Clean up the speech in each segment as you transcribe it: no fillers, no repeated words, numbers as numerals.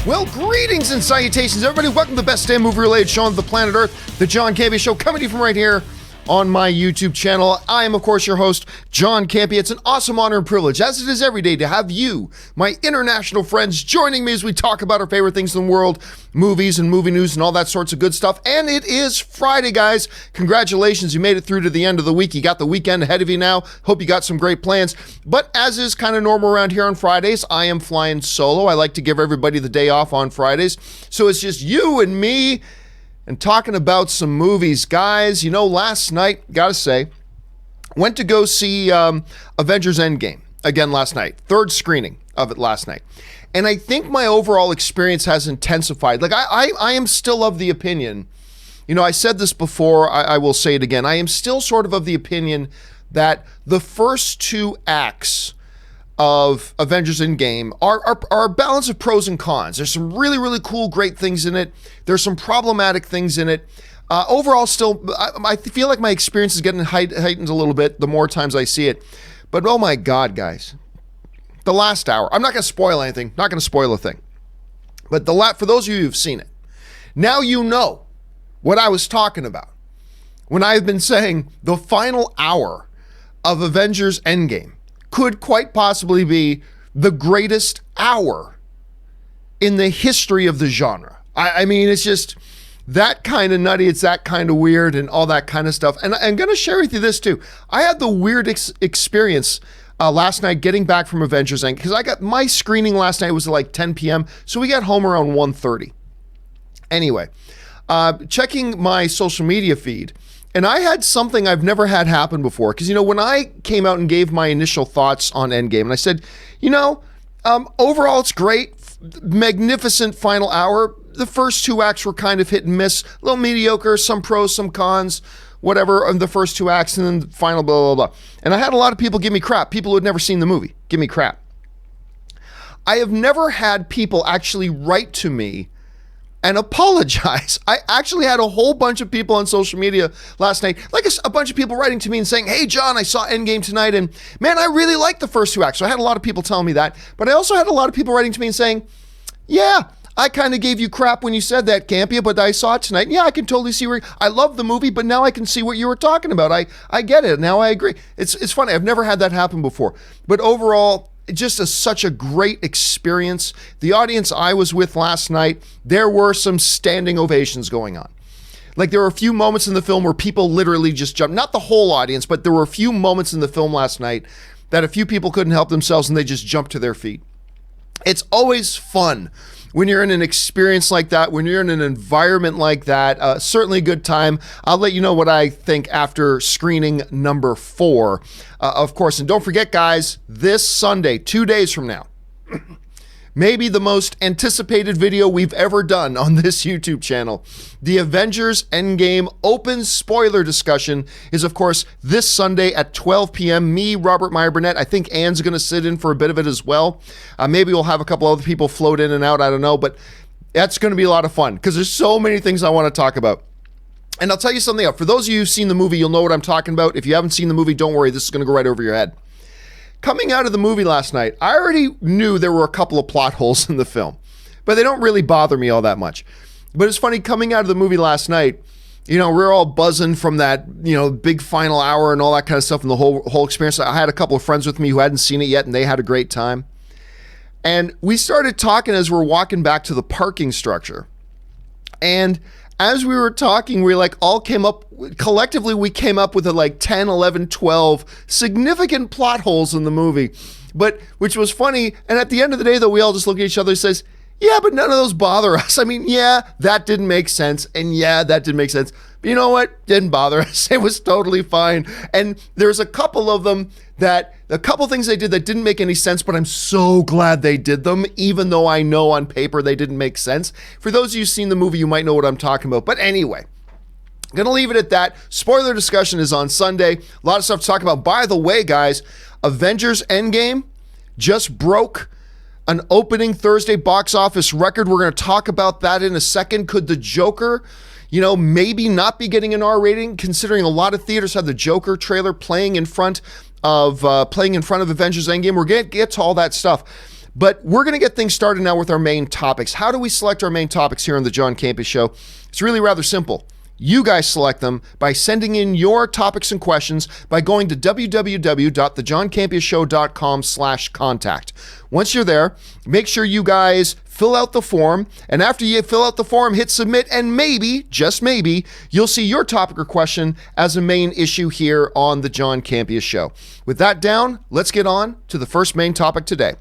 Well, greetings and salutations, everybody. Welcome to the best damn movie-related show on the planet Earth, the John Campea Show, coming to you from right here on my YouTube channel. I am, of course, your host, John Campea. It's an awesome honor and privilege, as it is every day, to have you, my international friends, joining me as we talk about our favorite things in the world, movies and movie news and all that sorts of good stuff. And it is Friday, guys. Congratulations, you made it through to the end of the week. You got the weekend ahead of you now. Hope you got some great plans. But as is kind of normal around here on Fridays, I am flying solo. I like to give everybody the day off on Fridays. So it's just you and me and talking about some movies. Guys, you know, last night, gotta say, went to go see Avengers Endgame again last night. Third screening of it last night. And I think my overall experience has intensified. Like, I am still of the opinion, you know, I said this before, I will say it again. I am still sort of the opinion that the first two acts of Avengers Endgame are a balance of pros and cons. There's some really, really cool, great things in it. There's some problematic things in it. Overall, still, I feel like my experience is getting heightened a little bit the more times I see it. But oh my God, guys, the last hour. I'm not going to spoil anything. Not going to spoil a thing. But for those of you who've seen it, now you know what I was talking about when I've been saying the final hour of Avengers Endgame could quite possibly be the greatest hour in the history of the genre. I mean, it's just that kind of nutty, it's that kind of weird and all that kind of stuff. And I'm going to share with you this too. I had the weird experience last night getting back from Avengers Endgame, because I got my screening last night was at like 10 p.m. So we got home around 1:30. Anyway, checking my social media feed, and I had something I've never had happen before. Because, you know, when I came out and gave my initial thoughts on Endgame, and I said, you know, overall it's great, magnificent final hour. The first two acts were kind of hit and miss, a little mediocre, some pros, some cons, whatever, on the first two acts, and then the final blah, blah, blah. And I had a lot of people give me crap, people who had never seen the movie, give me crap. I have never had people actually write to me and apologize. I actually had a whole bunch of people on social media last night, like a bunch of people writing to me and saying, hey, John, I saw Endgame tonight, and man, I really liked the first two acts. So I had a lot of people telling me that, but I also had a lot of people writing to me and saying, yeah, I kind of gave you crap when you said that, Campea, but I saw it tonight. Yeah, I can totally see where, I love the movie, but now I can see what you were talking about. I get it. Now I agree. It's funny. I've never had that happen before, but overall, just such a great experience. The audience I was with last night, there were some standing ovations going on. Like, there were a few moments in the film where people literally just jumped, not the whole audience, but there were a few moments in the film last night that a few people couldn't help themselves and they just jumped to their feet. It's always fun when you're in an experience like that, when you're in an environment like that. Certainly a good time. I'll let you know what I think after screening number 4, of course. And don't forget, guys, this Sunday, 2 days from now, maybe the most anticipated video we've ever done on this YouTube channel, the Avengers Endgame open spoiler discussion is, of course, this Sunday at 12 p.m. Me, Robert Meyer Burnett. I think Anne's going to sit in for a bit of it as well. Maybe we'll have a couple other people float in and out. I don't know, but that's going to be a lot of fun because there's so many things I want to talk about. And I'll tell you something else. For those of you who've seen the movie, you'll know what I'm talking about. If you haven't seen the movie, don't worry. This is going to go right over your head. Coming out of the movie last night, I already knew there were a couple of plot holes in the film, but they don't really bother me all that much. But it's funny, coming out of the movie last night, you know, we're all buzzing from that, you know, big final hour and all that kind of stuff and the whole experience. I had a couple of friends with me who hadn't seen it yet, and they had a great time. And we started talking as we're walking back to the parking structure. And as we were talking, we like all came up, collectively we came up with like 10, 11, 12 significant plot holes in the movie, but which was funny. And at the end of the day, though, we all just look at each other and says, yeah, but none of those bother us. I mean, yeah, that didn't make sense. And yeah, that didn't make sense. But you know what? Didn't bother us. It was totally fine. And there's a couple of them a couple things they did that didn't make any sense, but I'm so glad they did them, even though I know on paper they didn't make sense. For those of you who've seen the movie, you might know what I'm talking about. But anyway, I'm going to leave it at that. Spoiler discussion is on Sunday. A lot of stuff to talk about. By the way, guys, Avengers Endgame just broke an opening Thursday box office record. We're going to talk about that in a second. Could the Joker, you know, maybe not be getting an R rating, considering a lot of theaters have the Joker trailer playing in front of Avengers Endgame? We're going to get to all that stuff. But we're going to get things started now with our main topics. How do we select our main topics here on the John Campea Show? It's really rather simple. You guys select them by sending in your topics and questions by going to www.thejohncampeashow.com/contact. Once you're there, make sure you guys fill out the form. And after you fill out the form, hit submit, and maybe, just maybe, you'll see your topic or question as a main issue here on the John Campea Show. With that down, let's get on to the first main topic today.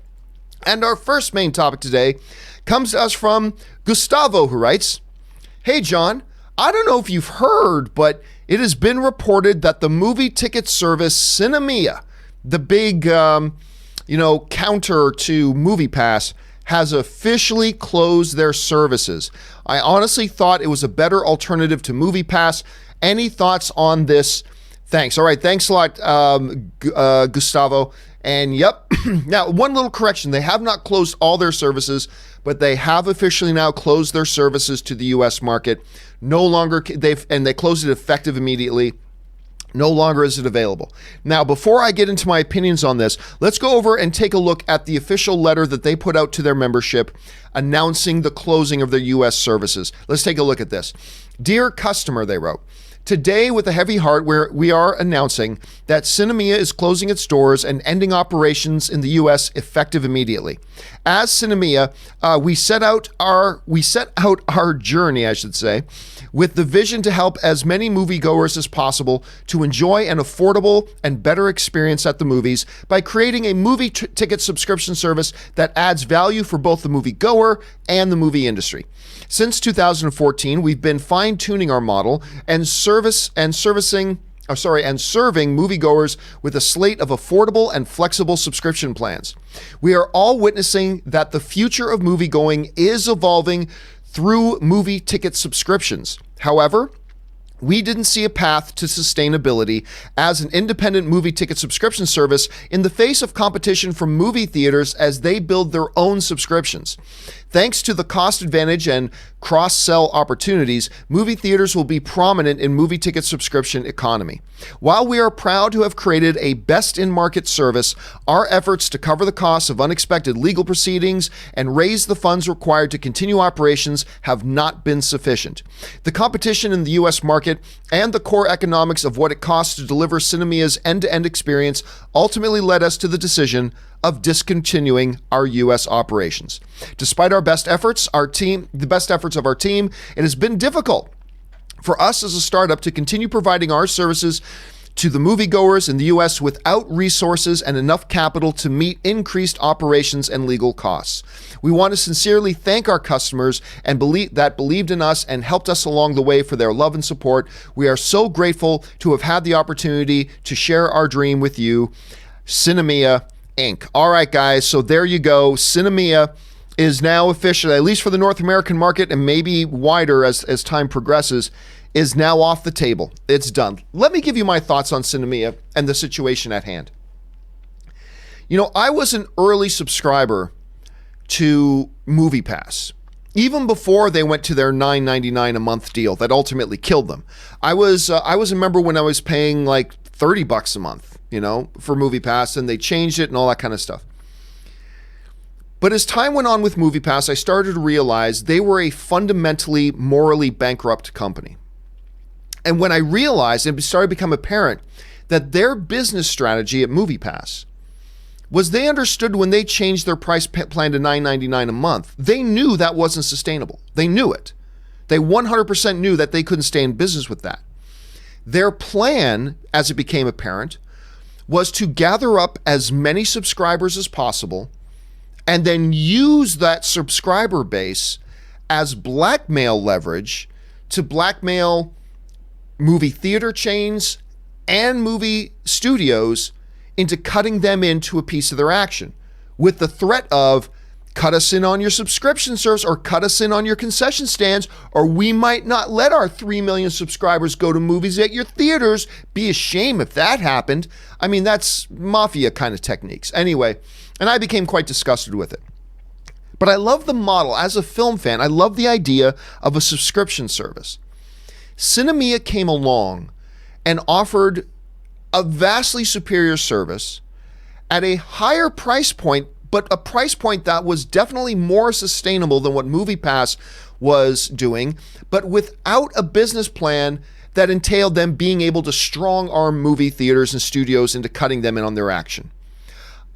And our first main topic today comes to us from Gustavo, who writes, "Hey, John, I don't know if you've heard, but it has been reported that the movie ticket service Sinemia, the big, counter to MoviePass, has officially closed their services. I honestly thought it was a better alternative to MoviePass. Any thoughts on this? Thanks." All right, thanks a lot, Gustavo. And yep, now one little correction. They have not closed all their services, but they have officially now closed their services to the US market. No longer, they closed it effective immediately. No longer is it available. Now, before I get into my opinions on this, let's go over and take a look at the official letter that they put out to their membership announcing the closing of their US services. Let's take a look at this. "Dear customer," they wrote, "today, with a heavy heart, we are announcing that Sinemia is closing its doors and ending operations in the U.S. effective immediately. As Sinemia, we set out our journey, with the vision to help as many moviegoers as possible to enjoy an affordable and better experience at the movies by creating a movie ticket subscription service that adds value for both the moviegoer and the movie industry. Since 2014, we've been fine-tuning our model and serving moviegoers with a slate of affordable and flexible subscription plans. We are all witnessing that the future of moviegoing is evolving through movie ticket subscriptions. However, we didn't see a path to sustainability as an independent movie ticket subscription service in the face of competition from movie theaters as they build their own subscriptions. Thanks to the cost advantage and cross-sell opportunities, movie theaters will be prominent in movie ticket subscription economy. While we are proud to have created a best-in-market service, our efforts to cover the costs of unexpected legal proceedings and raise the funds required to continue operations have not been sufficient. The competition in the U.S. market and the core economics of what it costs to deliver Sinemia's end-to-end experience ultimately led us to the decision of discontinuing our U.S. operations. Despite the best efforts of our team, it has been difficult for us as a startup to continue providing our services to the moviegoers in the U.S. without resources and enough capital to meet increased operations and legal costs. We want to sincerely thank our customers and believed in us and helped us along the way for their love and support. We are so grateful to have had the opportunity to share our dream with you. Sinemia Inc. All right, guys, so there you go. Sinemia is now officially, at least for the North American market and maybe wider as time progresses, is now off the table. It's done. Let me give you my thoughts on Sinemia and the situation at hand. I was an early subscriber to MoviePass, even before they went to their $9.99 a month deal that ultimately killed them. I was a member when I was paying like $30 a month, for MoviePass, and they changed it and all that kind of stuff. But as time went on with MoviePass, I started to realize they were a fundamentally morally bankrupt company. And when I realized, and it started to become apparent, that their business strategy at MoviePass was they understood when they changed their price plan to $9.99 a month, they knew that wasn't sustainable. They knew it. They 100% knew that they couldn't stay in business with that. Their plan, as it became apparent, was to gather up as many subscribers as possible and then use that subscriber base as blackmail leverage to blackmail movie theater chains and movie studios into cutting them into a piece of their action with the threat of cut us in on your subscription service or cut us in on your concession stands, or we might not let our 3 million subscribers go to movies at your theaters. Be a shame if that happened. I mean, that's mafia kind of techniques. Anyway, and I became quite disgusted with it. But I love the model. As a film fan, I love the idea of a subscription service. Sinemia came along and offered a vastly superior service at a higher price point but a price point that was definitely more sustainable than what MoviePass was doing, but without a business plan that entailed them being able to strong arm movie theaters and studios into cutting them in on their action.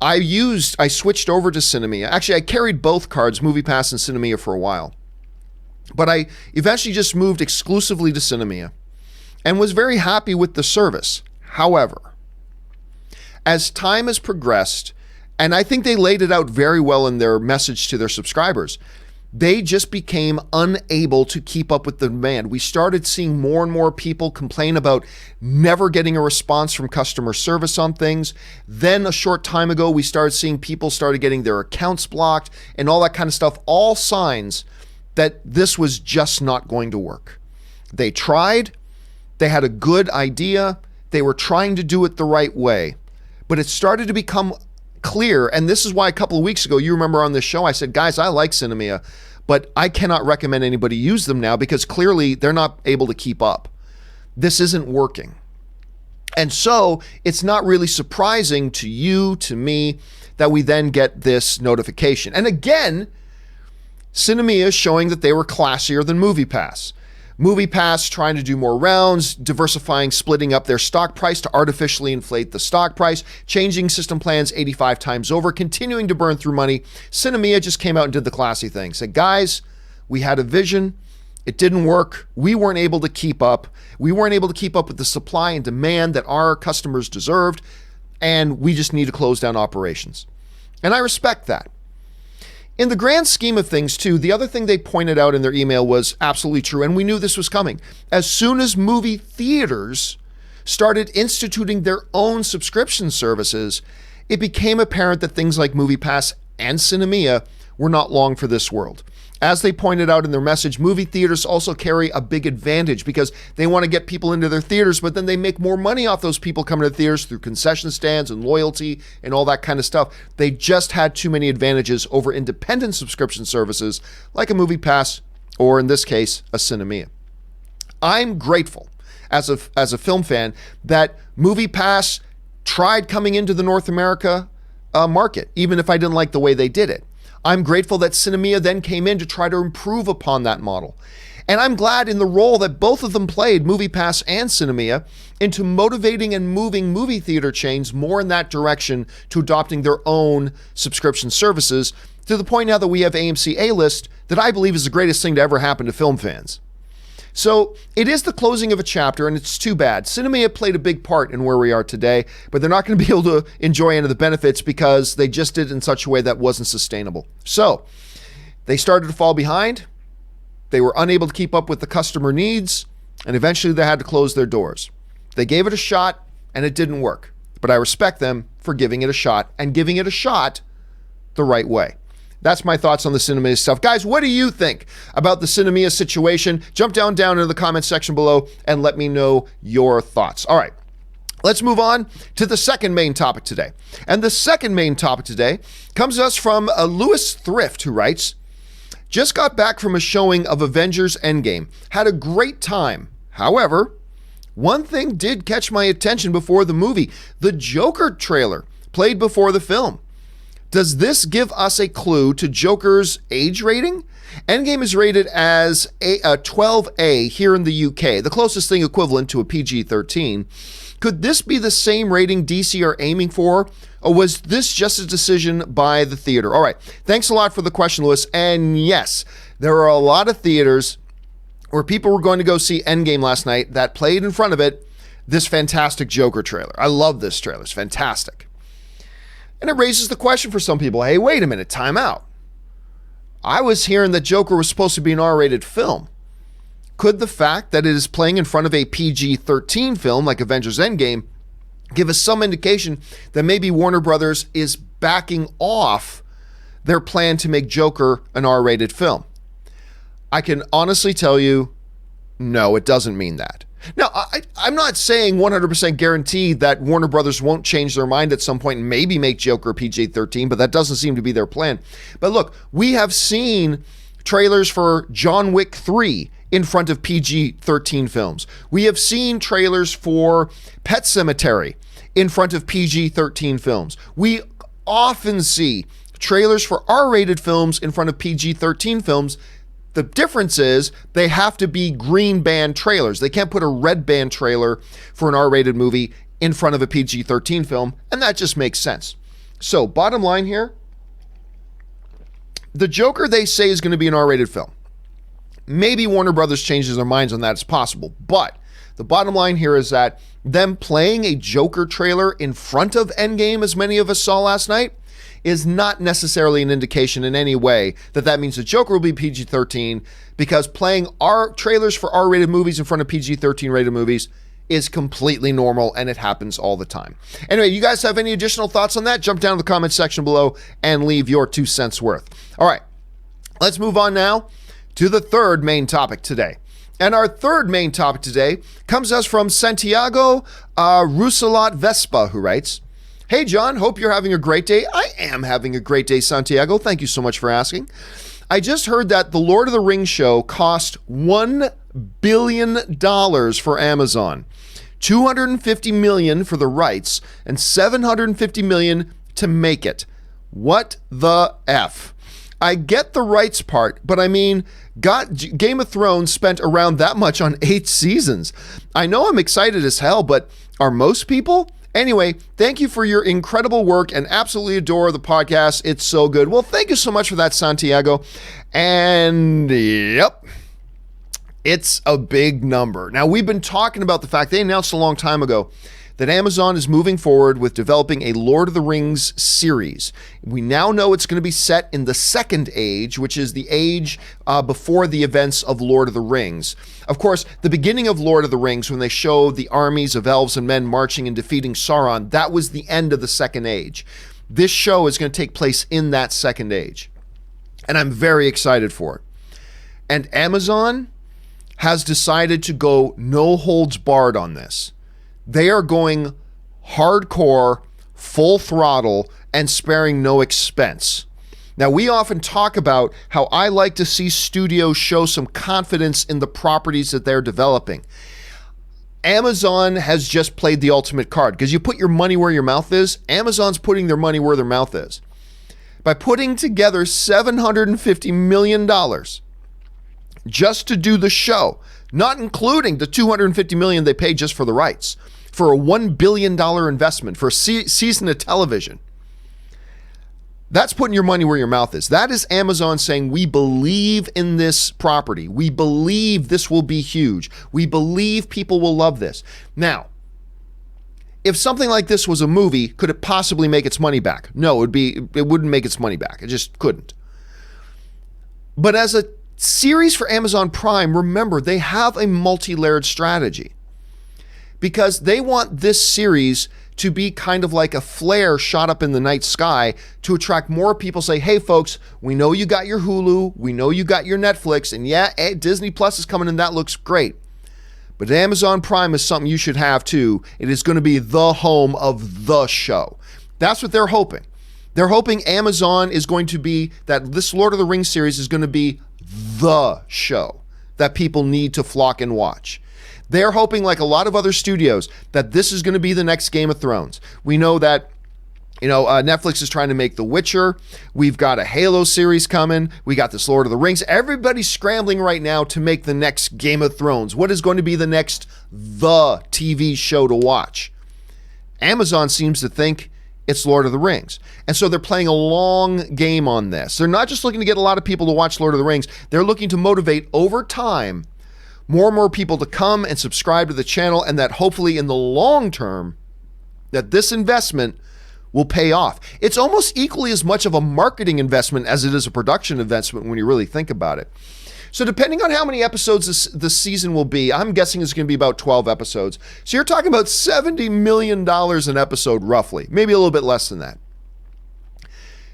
I switched over to Sinemia. Actually, I carried both cards, MoviePass and Sinemia, for a while. But I eventually just moved exclusively to Sinemia and was very happy with the service. However, as time has progressed, and I think they laid it out very well in their message to their subscribers, they just became unable to keep up with the demand. We started seeing more and more people complain about never getting a response from customer service on things. Then a short time ago, we started seeing people started getting their accounts blocked and all that kind of stuff. All signs that this was just not going to work. They tried. They had a good idea. They were trying to do it the right way. But it started to become clear, and this is why a couple of weeks ago, you remember on this show, I said, guys, I like Sinemia, but I cannot recommend anybody use them now because clearly they're not able to keep up. This isn't working. And so it's not really surprising to you, to me, that we then get this notification. And again, Sinemia is showing that they were classier than MoviePass. MoviePass trying to do more rounds, diversifying, splitting up their stock price to artificially inflate the stock price, changing system plans 85 times over, continuing to burn through money. Sinemia just came out and did the classy thing. Said, guys, we had a vision. It didn't work. We weren't able to keep up. We weren't able to keep up with the supply and demand that our customers deserved, and we just need to close down operations. And I respect that. In the grand scheme of things, too, the other thing they pointed out in their email was absolutely true, and we knew this was coming. As soon as movie theaters started instituting their own subscription services, it became apparent that things like MoviePass and Sinemia were not long for this world. As they pointed out in their message, movie theaters also carry a big advantage because they want to get people into their theaters, but then they make more money off those people coming to the theaters through concession stands and loyalty and all that kind of stuff. They just had too many advantages over independent subscription services like a MoviePass or, in this case, a Sinemia. I'm grateful as a film fan that MoviePass tried coming into the North America market, even if I didn't like the way they did it. I'm grateful that Sinemia then came in to try to improve upon that model. And I'm glad in the role that both of them played, MoviePass and Sinemia, into motivating and moving movie theater chains more in that direction to adopting their own subscription services, to the point now that we have AMC A-List that I believe is the greatest thing to ever happen to film fans. So it is the closing of a chapter, and it's too bad. Sinemia played a big part in where we are today, but they're not going to be able to enjoy any of the benefits because they just did it in such a way that wasn't sustainable. So they started to fall behind. They were unable to keep up with the customer needs, and eventually they had to close their doors. They gave it a shot, and it didn't work. But I respect them for giving it a shot and giving it a shot the right way. That's my thoughts on the Sinemia stuff. Guys, what do you think about the Sinemia situation? Jump down into the comment section below and let me know your thoughts. All right, let's move on to the second main topic today. And the second main topic today comes to us from Lewis Thrift, who writes, just got back from a showing of Avengers Endgame. Had a great time. However, one thing did catch my attention before the movie. The Joker trailer played before the film. Does this give us a clue to Joker's age rating? Endgame is rated as a 12A here in the UK, the closest thing equivalent to a PG-13. Could this be the same rating DC are aiming for, or was this just a decision by the theater? All right, thanks a lot for the question, Lewis. And yes, there are a lot of theaters where people were going to go see Endgame last night that played in front of it this fantastic Joker trailer. I love this trailer. It's fantastic. And it raises the question for some people, hey, wait a minute, time out. I was hearing that Joker was supposed to be an R-rated film. Could the fact that it is playing in front of a PG-13 film like Avengers Endgame give us some indication that maybe Warner Brothers is backing off their plan to make Joker an R-rated film? I can honestly tell you, no, it doesn't mean that. Now, I'm not saying 100% guaranteed that Warner Brothers won't change their mind at some point and maybe make Joker PG-13, but that doesn't seem to be their plan. But look, we have seen trailers for John Wick 3 in front of PG-13 films. We have seen trailers for Pet Sematary in front of PG-13 films. We often see trailers for R-rated films in front of PG-13 films. The difference is they have to be green band trailers. They can't put a red band trailer for an R-rated movie in front of a PG-13 film, and that just makes sense. So, bottom line here, the Joker, they say, is going to be an R-rated film. Maybe Warner Brothers changes their minds on that. It's possible. But the bottom line here is that them playing a Joker trailer in front of Endgame, as many of us saw last night, is not necessarily an indication in any way that that means the Joker will be PG-13, because playing trailers for R-rated movies in front of PG-13 rated movies is completely normal, and it happens all the time. Anyway, you guys have any additional thoughts on that? Jump down to the comment section below and leave your 2 cents worth. All right, let's move on now to the third main topic today. And our third main topic today comes to us from Santiago Rusalot Vespa, who writes, "Hey, John, hope you're having a great day." I am having a great day, Santiago. Thank you so much for asking. I just heard that the Lord of the Rings show cost $1 billion for Amazon, $250 million for the rights, and $750 million to make it. What the F? I get the rights part, but I mean, Game of Thrones spent around that much on 8 seasons. I know I'm excited as hell, but are most people? Anyway, thank you for your incredible work and absolutely adore the podcast. It's so good. Well, thank you so much for that, Santiago. And yep, it's a big number. Now, we've been talking about the fact they announced a long time ago that Amazon is moving forward with developing a Lord of the Rings series. We now know it's going to be set in the Second Age, which is the age before the events of Lord of the Rings. Of course, the beginning of Lord of the Rings, when they showed the armies of elves and men marching and defeating Sauron, that was the end of the Second Age. This show is going to take place in that Second Age, and I'm very excited for it. And Amazon has decided to go no holds barred on this. They are going hardcore, full throttle, and sparing no expense. Now, we often talk about how I like to see studios show some confidence in the properties that they're developing. Amazon has just played the ultimate card, because you put your money where your mouth is. Amazon's putting their money where their mouth is. By putting together $750 million just to do the show, not including the $250 million they paid just for the rights, for a $1 billion investment for a season of television. That's putting your money where your mouth is. That is Amazon saying, we believe in this property. We believe this will be huge. We believe people will love this. Now, if something like this was a movie, could it possibly make its money back? No, it wouldn't make its money back. It just couldn't. But as a series for Amazon Prime, remember, they have a multi-layered strategy, because they want this series to be kind of like a flare shot up in the night sky to attract more people. Say, hey folks, we know you got your Hulu, we know you got your Netflix, and yeah, Disney Plus is coming and that looks great. But Amazon Prime is something you should have too. It is going to be the home of the show. That's what they're hoping. They're hoping Amazon is going to be, that this Lord of the Rings series is going to be the show that people need to flock and watch. They're hoping, like a lot of other studios, that this is going to be the next Game of Thrones. We know that, Netflix is trying to make The Witcher. We've got a Halo series coming. We got this Lord of the Rings. Everybody's scrambling right now to make the next Game of Thrones. What is going to be the next TV show to watch? Amazon seems to think it's Lord of the Rings. And so they're playing a long game on this. They're not just looking to get a lot of people to watch Lord of the Rings. They're looking to motivate over time more and more people to come and subscribe to the channel, and that hopefully in the long term that this investment will pay off. It's almost equally as much of a marketing investment as it is a production investment when you really think about it. So depending on how many episodes this season will be, I'm guessing it's going to be about 12 episodes. So you're talking about $70 million an episode, roughly, maybe a little bit less than that.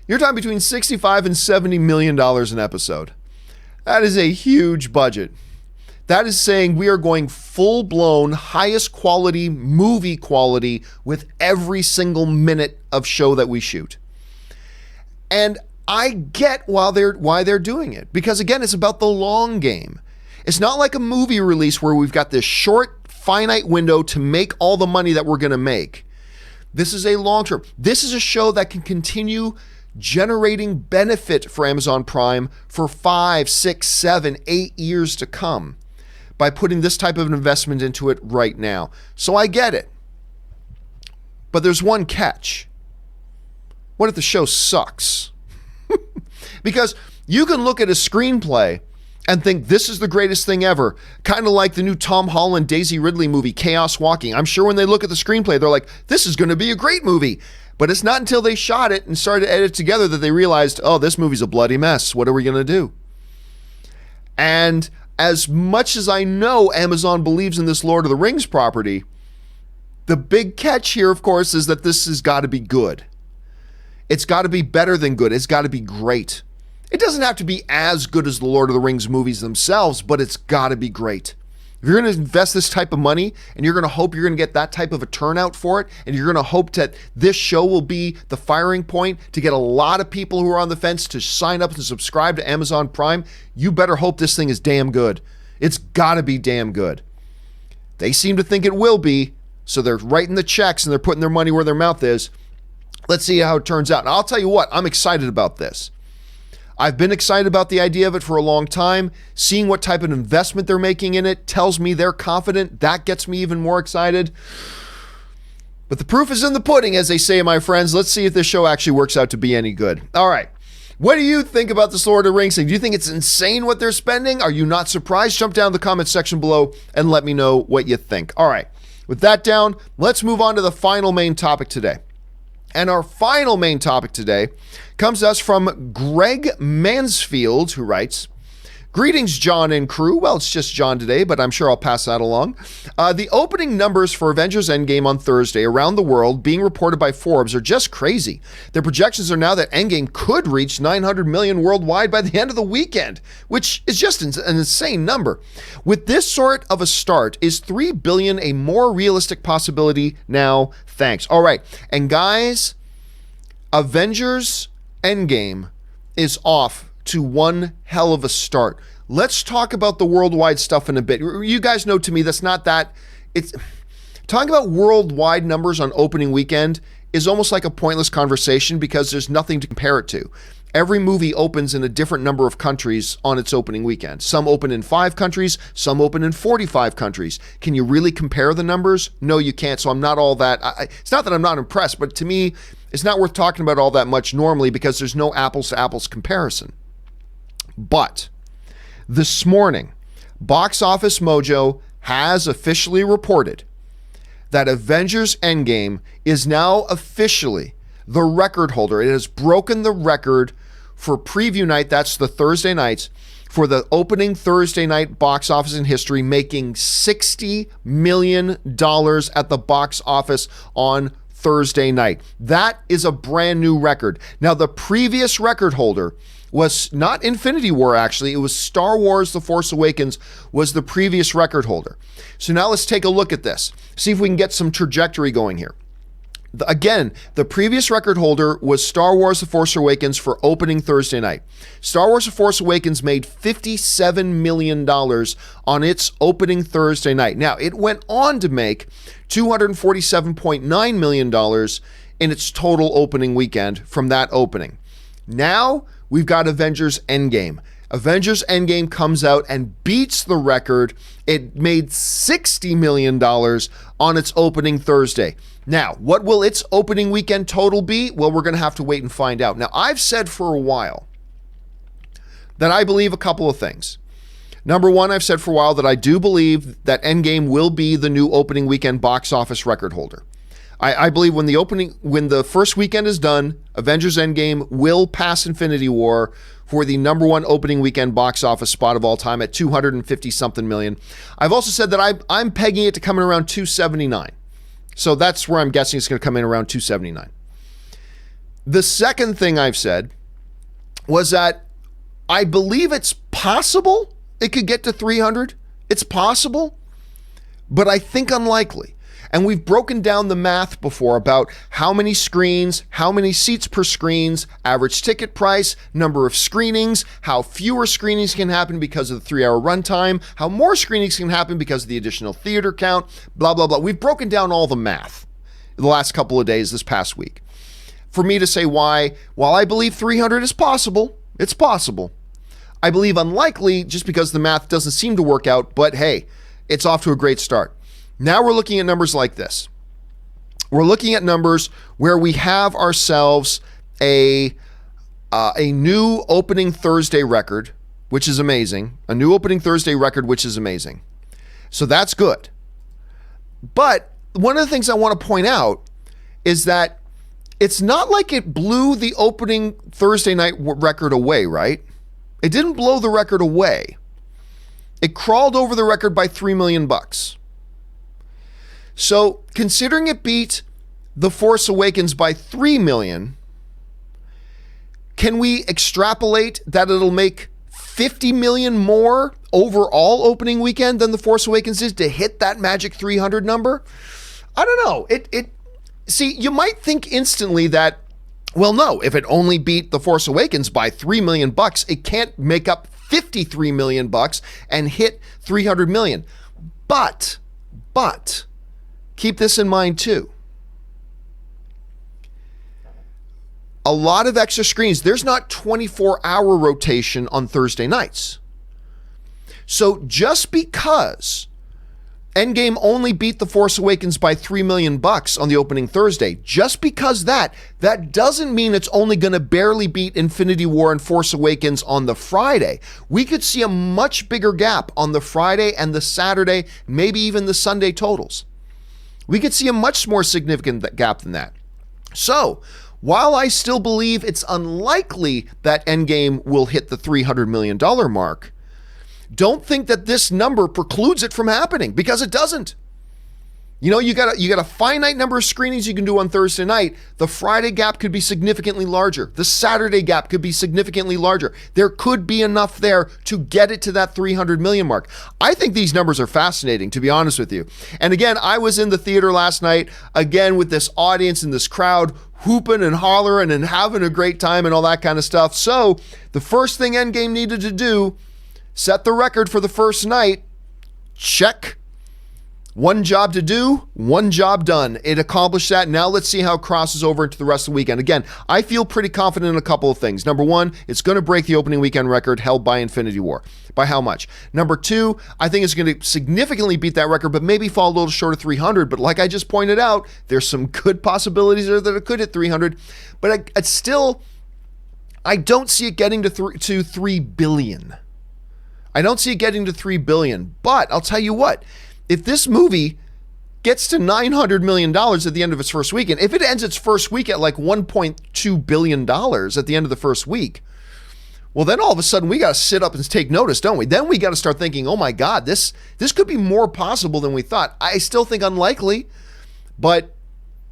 You're talking between $65 and $70 million an episode. That is a huge budget. That is saying we are going full-blown, highest quality, movie quality with every single minute of show that we shoot. And I get why they're doing it, because again, it's about the long game. It's not like a movie release where we've got this short, finite window to make all the money that we're going to make. This is a long term. This is a show that can continue generating benefit for Amazon Prime for 5, 6, 7, 8 years to come by putting this type of an investment into it right now. So I get it. But there's one catch. What if the show sucks? Because you can look at a screenplay and think this is the greatest thing ever. Kind of like the new Tom Holland, Daisy Ridley movie, Chaos Walking. I'm sure when they look at the screenplay, they're like, this is going to be a great movie. But it's not until they shot it and started to edit it together that they realized, oh, this movie's a bloody mess. What are we going to do? And as much as I know Amazon believes in this Lord of the Rings property, the big catch here, of course, is that this has got to be good. It's got to be better than good. It's got to be great. It doesn't have to be as good as the Lord of the Rings movies themselves, but it's got to be great. If you're going to invest this type of money and you're going to hope you're going to get that type of a turnout for it, and you're going to hope that this show will be the firing point to get a lot of people who are on the fence to sign up and subscribe to Amazon Prime, you better hope this thing is damn good. It's got to be damn good. They seem to think it will be, so they're writing the checks and they're putting their money where their mouth is. Let's see how it turns out. And I'll tell you what, I'm excited about this. I've been excited about the idea of it for a long time. Seeing what type of investment they're making in it tells me they're confident. That gets me even more excited. But the proof is in the pudding, as they say, my friends. Let's see if this show actually works out to be any good. All right. What do you think about this Lord of the Rings thing? Do you think it's insane what they're spending? Are you not surprised? Jump down in the comment section below and let me know what you think. All right. With that down, let's move on to the final main topic today. And our final main topic today comes to us from Greg Mansfield, who writes, "Greetings, John and crew." Well, it's just John today, but I'm sure I'll pass that along. The opening numbers for Avengers Endgame on Thursday around the world being reported by Forbes are just crazy. Their projections are now that Endgame could reach 900 million worldwide by the end of the weekend, which is just an insane number. With this sort of a start, is 3 billion a more realistic possibility now? Thanks. All right. And guys, Avengers Endgame is off to one hell of a start. Let's talk about the worldwide stuff in a bit. You guys know, to me, that's not that. It's talking about worldwide numbers on opening weekend is almost like a pointless conversation because there's nothing to compare it to. Every movie opens in a different number of countries on its opening weekend. Some open in 5 countries, some open in 45 countries. Can you really compare the numbers? No, you can't. So I'm not all that. It's not that I'm not impressed, but to me, it's not worth talking about all that much normally because there's no apples to apples comparison. But this morning, Box Office Mojo has officially reported that Avengers Endgame is now officially the record holder. It has broken the record for preview night, that's the Thursday nights, for the opening Thursday night box office in history, making $60 million at the box office on Thursday night. That is a brand new record. Now, the previous record holder was not Infinity War, actually. It was Star Wars The Force Awakens was the previous record holder. So now let's take a look at this. See if we can get some trajectory going here. Again, the previous record holder was Star Wars The Force Awakens for opening Thursday night. Star Wars The Force Awakens made $57 million on its opening Thursday night. Now, it went on to make $247.9 million in its total opening weekend from that opening. Now, we've got Avengers Endgame. Avengers Endgame comes out and beats the record. It made $60 million on its opening Thursday. Now, what will its opening weekend total be? Well, we're going to have to wait and find out. Now, I've said for a while that I believe a couple of things. Number one, I've said for a while that I do believe that Endgame will be the new opening weekend box office record holder. I believe when the first weekend is done, Avengers Endgame will pass Infinity War for the number one opening weekend box office spot of all time at 250-something million. I've also said that I'm pegging it to come in around 279. So that's where I'm guessing it's going to come in around 279. The second thing I've said was that I believe it's possible it could get to 300. It's possible, but I think unlikely. And we've broken down the math before about how many screens, how many seats per screens, average ticket price, number of screenings, how fewer screenings can happen because of the 3-hour runtime, how more screenings can happen because of the additional theater count, blah, blah, blah. We've broken down all the math the last couple of days this past week. for me to say why, while I believe 300 is possible, it's possible. I believe unlikely just because the math doesn't seem to work out, but hey, it's off to a great start. Now we're looking at numbers like this. We're looking at numbers where we have ourselves a new opening Thursday record, which is amazing. A new opening Thursday record, which is amazing. So that's good. But one of the things I want to point out is that it's not like it blew the opening Thursday night record away, right? It didn't blow the record away. It crawled over the record by $3 million. So considering it beat The Force Awakens by $3 million, can we extrapolate that it'll make $50 million more overall opening weekend than The Force Awakens is to hit that magic 300 number? I don't know. See, you might think instantly that, well, no, if it only beat The Force Awakens by $3 million, it can't make up $53 million and hit 300 million. But keep this in mind too. A lot of extra screens. There's not 24-hour rotation on Thursday nights. So just because Endgame only beat The Force Awakens by $3 million on the opening Thursday, just because that doesn't mean it's only going to barely beat Infinity War and Force Awakens on the Friday. We could see a much bigger gap on the Friday and the Saturday, maybe even the Sunday totals. We could see a much more significant gap than that. So, while I still believe it's unlikely that Endgame will hit the $300 million mark, don't think that this number precludes it from happening, because it doesn't. You know, you got a finite number of screenings you can do on Thursday night. The Friday gap could be significantly larger. The Saturday gap could be significantly larger. There could be enough there to get it to that 300 million mark. I think these numbers are fascinating, to be honest with you. And again, I was in the theater last night, again, with this audience and this crowd whooping and hollering and having a great time and all that kind of stuff. So the first thing Endgame needed to do, set the record for the first night. Check. One job to do, one job done. It accomplished that. Now let's see how it crosses over into the rest of the weekend. Again, I feel pretty confident in a couple of things. Number one, it's going to break the opening weekend record held by Infinity War. By how much? Number two, I think it's going to significantly beat that record, but maybe fall a little short of 300. But like I just pointed out, there's some good possibilities there that it could hit 300. But it's still, I don't see it getting to 3 billion. I don't see it getting to 3 billion. But I'll tell you what, if this movie gets to $900 million at the end of its first weekend, if it ends its first week at like $1.2 billion at the end of the first week, well, then all of a sudden we got to sit up and take notice, don't we? Then we got to start thinking, oh my God, this could be more possible than we thought. I still think unlikely, but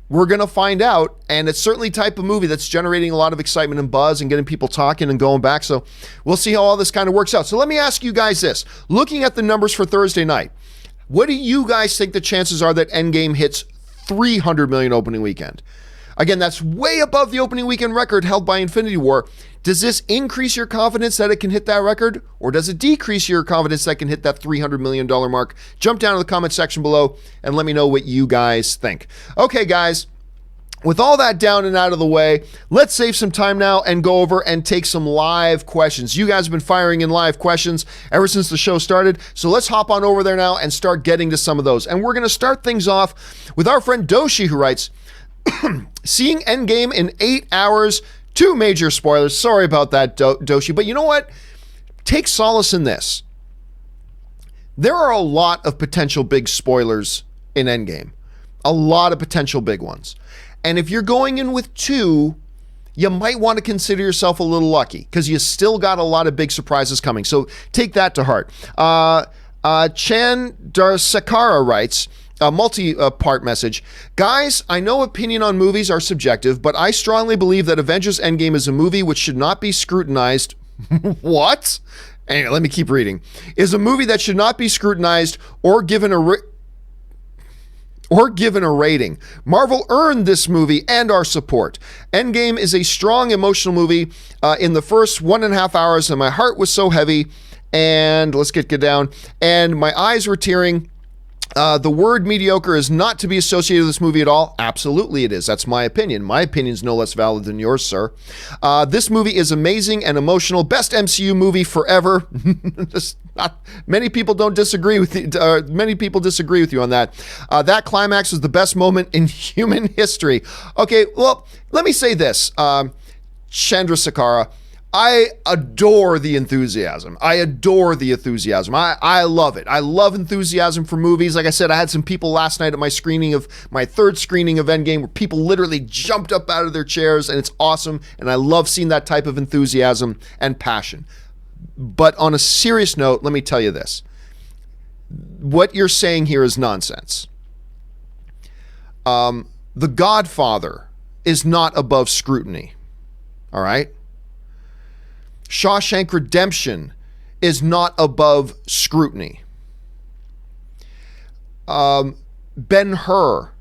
we're going to find out. And it's certainly the type of movie that's generating a lot of excitement and buzz and getting people talking and going back. So we'll see how all this kind of works out. So let me ask you guys this. Looking at the numbers for Thursday night, what do you guys think the chances are that Endgame hits 300 million opening weekend? Again, that's way above the opening weekend record held by Infinity War. Does this increase your confidence that it can hit that record? Or does it decrease your confidence that it can hit that $300 million mark? Jump down to the comment section below and let me know what you guys think. Okay, guys. With all that down and out of the way, let's save some time now and go over and take some live questions. You guys have been firing in live questions ever since the show started, so let's hop on over there now and start getting to some of those. And we're going to start things off with our friend Doshi, who writes, seeing Endgame in 8 hours, 2 major spoilers. Sorry about that, Doshi, but you know what? Take solace in this. There are a lot of potential big spoilers in Endgame. A lot of potential big ones. And if you're going in with 2, you might want to consider yourself a little lucky because you still got a lot of big surprises coming. So take that to heart. Chan Darsakara writes, a multi-part message. Guys, I know opinion on movies are subjective, but I strongly believe that Avengers Endgame is a movie which should not be scrutinized. What? Anyway, let me keep reading. Is a movie that should not be scrutinized or given a rating. Marvel earned this movie and our support. Endgame is a strong emotional movie. In the first 1.5 hours, and my heart was so heavy, and let's get down, and my eyes were tearing The word mediocre is not to be associated with this movie at all. Absolutely it is. That's my opinion. My opinion is no less valid than yours, sir. This movie is amazing and emotional. Best MCU movie forever. Many people don't disagree with you. Many people disagree with you on that. That climax was the best moment in human history. Okay, well, let me say this. Chandrasekhara, I adore the enthusiasm. I adore the enthusiasm. I love it. I love enthusiasm for movies. Like I said, I had some people last night at my third screening of Endgame where people literally jumped up out of their chairs, and it's awesome. And I love seeing that type of enthusiasm and passion. But on a serious note, let me tell you this. What you're saying here is nonsense. The Godfather is not above scrutiny. All right? Shawshank Redemption is not above scrutiny. Ben-Hur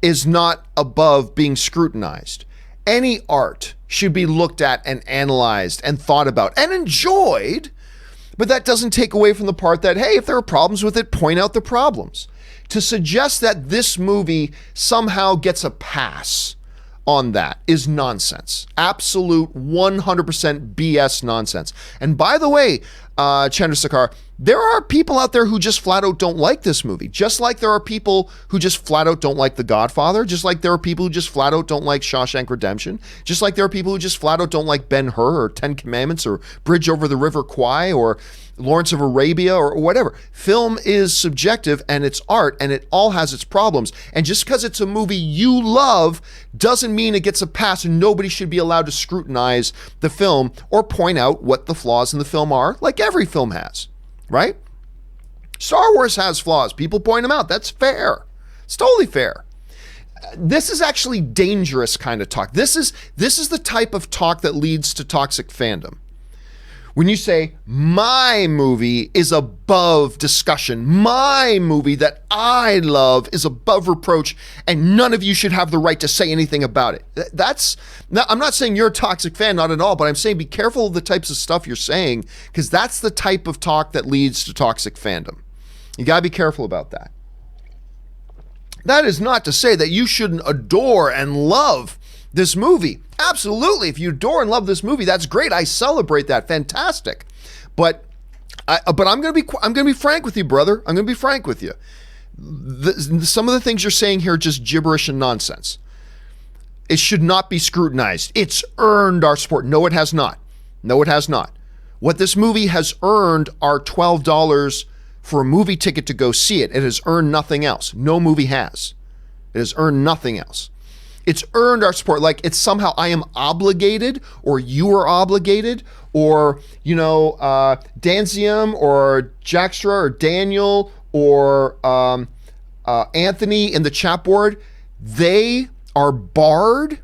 is not above being scrutinized. Any art should be looked at and analyzed and thought about and enjoyed, but that doesn't take away from the part that, hey, if there are problems with it, point out the problems. To suggest that this movie somehow gets a pass on that is nonsense. Absolute 100% BS nonsense. And by the way, Chandrasekhar, there are people out there who just flat out don't like this movie. Just like there are people who just flat out don't like The Godfather. Just like there are people who just flat out don't like Shawshank Redemption. Just like there are people who just flat out don't like Ben-Hur or Ten Commandments or Bridge Over the River Kwai or Lawrence of Arabia or whatever. Film is subjective and it's art and it all has its problems. And just because it's a movie you love doesn't mean it gets a pass, and nobody should be allowed to scrutinize the film or point out what the flaws in the film are, like every film has. Right? Star Wars has flaws. People point them out. That's fair. It's totally fair. This is actually dangerous kind of talk. This is the type of talk that leads to toxic fandom. When you say, my movie is above discussion, my movie that I love is above reproach, and none of you should have the right to say anything about it. I'm not saying you're a toxic fan, not at all, but I'm saying be careful of the types of stuff you're saying, because that's the type of talk that leads to toxic fandom. You gotta be careful about that. That is not to say that you shouldn't adore and love this movie. Absolutely. If you adore and love this movie, that's great. I celebrate that. Fantastic. But I'm going to be frank with you, brother. I'm going to be frank with you. Some of the things you're saying here are just gibberish and nonsense. It should not be scrutinized. It's earned our support. No, it has not. No, it has not. What this movie has earned are $12 for a movie ticket to go see it. It has earned nothing else. No movie has. It has earned nothing else. It's earned our support. Like it's somehow I am obligated, or you are obligated, or, Danzium or Jackstra or Daniel or Anthony in the chat board, they are barred.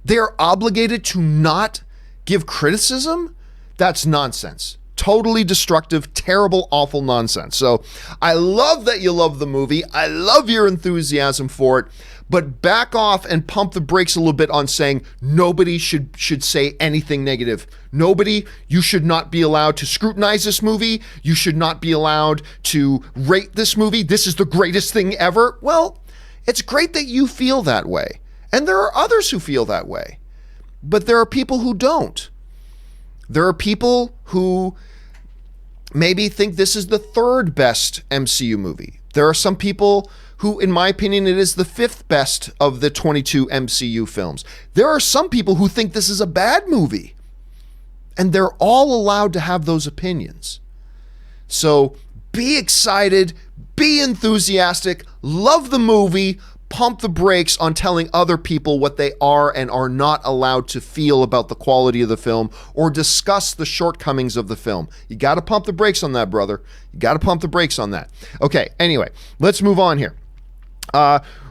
They're obligated to not give criticism. That's nonsense. Totally destructive, terrible, awful nonsense. So I love that you love the movie. I love your enthusiasm for it. But back off and pump the brakes a little bit on saying nobody should say anything negative. Nobody, you should not be allowed to scrutinize this movie. You should not be allowed to rate this movie. This is the greatest thing ever. Well, it's great that you feel that way. And there are others who feel that way. But there are people who don't. There are people who maybe think this is the third best MCU movie. There are some people who, in my opinion, it is the fifth best of the 22 MCU films. There are some people who think this is a bad movie. And they're all allowed to have those opinions. So be excited, be enthusiastic, love the movie, pump the brakes on telling other people what they are and are not allowed to feel about the quality of the film or discuss the shortcomings of the film. You got to pump the brakes on that, brother. You got to pump the brakes on that. Okay, anyway, let's move on here.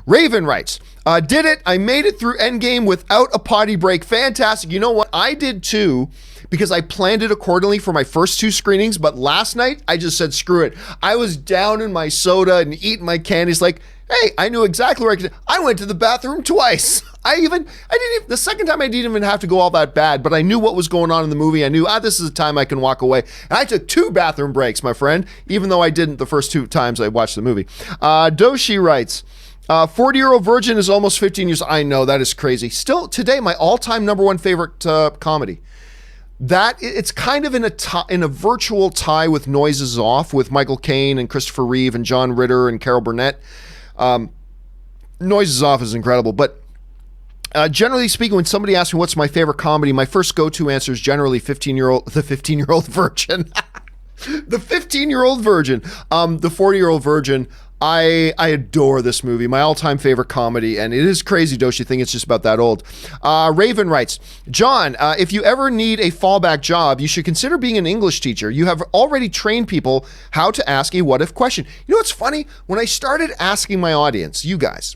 Raven writes, did it. I made it through Endgame without a potty break. Fantastic. You know what? I did too, because I planned it accordingly for my first 2 screenings. But last night, I just said, screw it. I was down in my soda and eating my candies like, hey, I knew exactly where I could. I went to the bathroom twice. The second time I didn't even have to go all that bad, but I knew what was going on in the movie. I knew, this is a time I can walk away. And I took 2 bathroom breaks, my friend, even though I didn't the first 2 times I watched the movie. Doshi writes, 40-year-old virgin is almost 15 years. I know, that is crazy. Still today, my all-time #1 favorite comedy. That it's kind of in a virtual tie with Noises Off with Michael Caine and Christopher Reeve and John Ritter and Carol Burnett. Noises Off is incredible, but generally speaking, when somebody asks me what's my favorite comedy, my first go-to answer is generally the 15-year-old virgin. The 15-year-old virgin. The 40-year-old virgin. I adore this movie. My all-time favorite comedy, and it is crazy, Doshi. You think it's just about that old. Raven writes, John, if you ever need a fallback job, you should consider being an English teacher. You have already trained people how to ask a what-if question. You know what's funny? When I started asking my audience, you guys,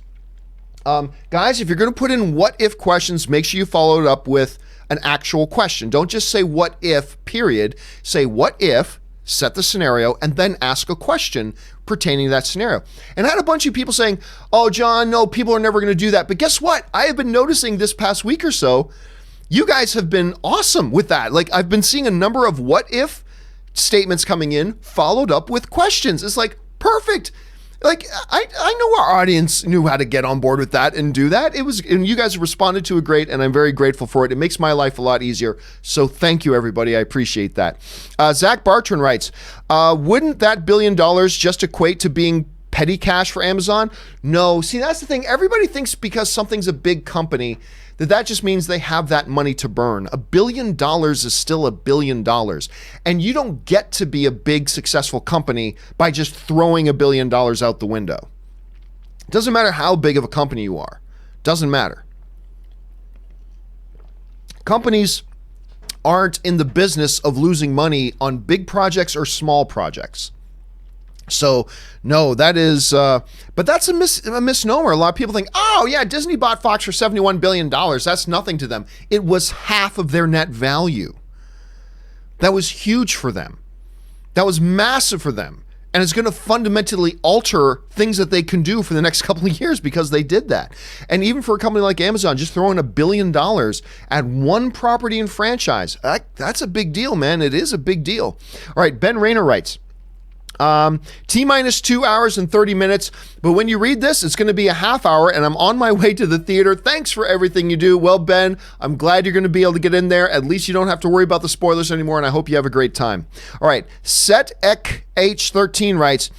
if you're going to put in what-if questions, make sure you follow it up with an actual question. Don't just say what if, period. Say what if, set the scenario, and then ask a question pertaining to that scenario. And I had a bunch of people saying, oh, John, no, people are never going to do that. But guess what? I have been noticing this past week or so, you guys have been awesome with that. Like, I've been seeing a number of what if statements coming in, followed up with questions. It's like, perfect. Like, I know our audience knew how to get on board with that and do that. And you guys responded to it great, and I'm very grateful for it. It makes my life a lot easier. So thank you, everybody. I appreciate that. Zach Bartran writes, wouldn't that $1 billion just equate to being petty cash for Amazon? No. See, that's the thing. Everybody thinks because something's a big company that just means they have that money to burn. $1 billion is still $1 billion. And you don't get to be a big, successful company by just throwing $1 billion out the window. It doesn't matter how big of a company you are. Doesn't matter. Companies aren't in the business of losing money on big projects or small projects. So, no, that is, but that's a misnomer. A lot of people think, oh, yeah, Disney bought Fox for $71 billion. That's nothing to them. It was half of their net value. That was huge for them. That was massive for them. And it's going to fundamentally alter things that they can do for the next couple of years because they did that. And even for a company like Amazon, just throwing $1 billion at one property and franchise, that's a big deal, man. It is a big deal. All right, Ben Rayner writes, T-minus 2 hours and 30 minutes, but when you read this, it's going to be a half hour, and I'm on my way to the theater. Thanks for everything you do. Well, Ben, I'm glad you're going to be able to get in there. At least you don't have to worry about the spoilers anymore, and I hope you have a great time. All right, Set Ek H13 writes,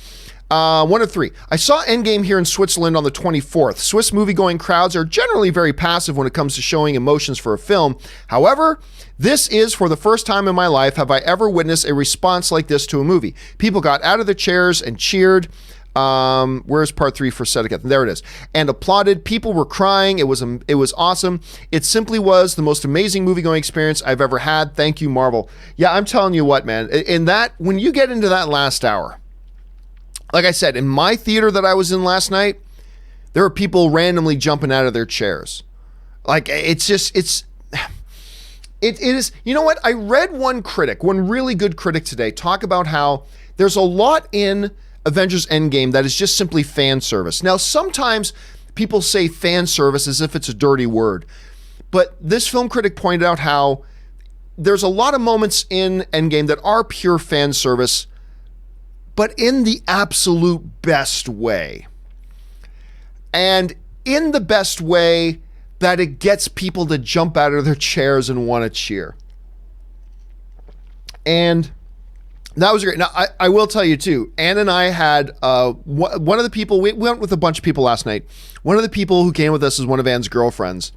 1 of 3. I saw Endgame here in Switzerland on the 24th. Swiss movie-going crowds are generally very passive when it comes to showing emotions for a film. However, this is, for the first time in my life, have I ever witnessed a response like this to a movie. People got out of their chairs and cheered. Where's part 3 for Sedek? There it is. And applauded. People were crying. It was awesome. It simply was the most amazing movie-going experience I've ever had. Thank you, Marvel. Yeah, I'm telling you what, man. In that, when you get into that last hour, like I said, in my theater that I was in last night, there were people randomly jumping out of their chairs. Like, it is, you know what? I read one really good critic today, talk about how there's a lot in Avengers Endgame that is just simply fan service. Now, sometimes people say fan service as if it's a dirty word, but this film critic pointed out how there's a lot of moments in Endgame that are pure fan service, but in the absolute best way. And in the best way that it gets people to jump out of their chairs and want to cheer. And that was great. Now, I will tell you too, Ann and I had one of the people, we went with a bunch of people last night. One of the people who came with us is one of Ann's girlfriends.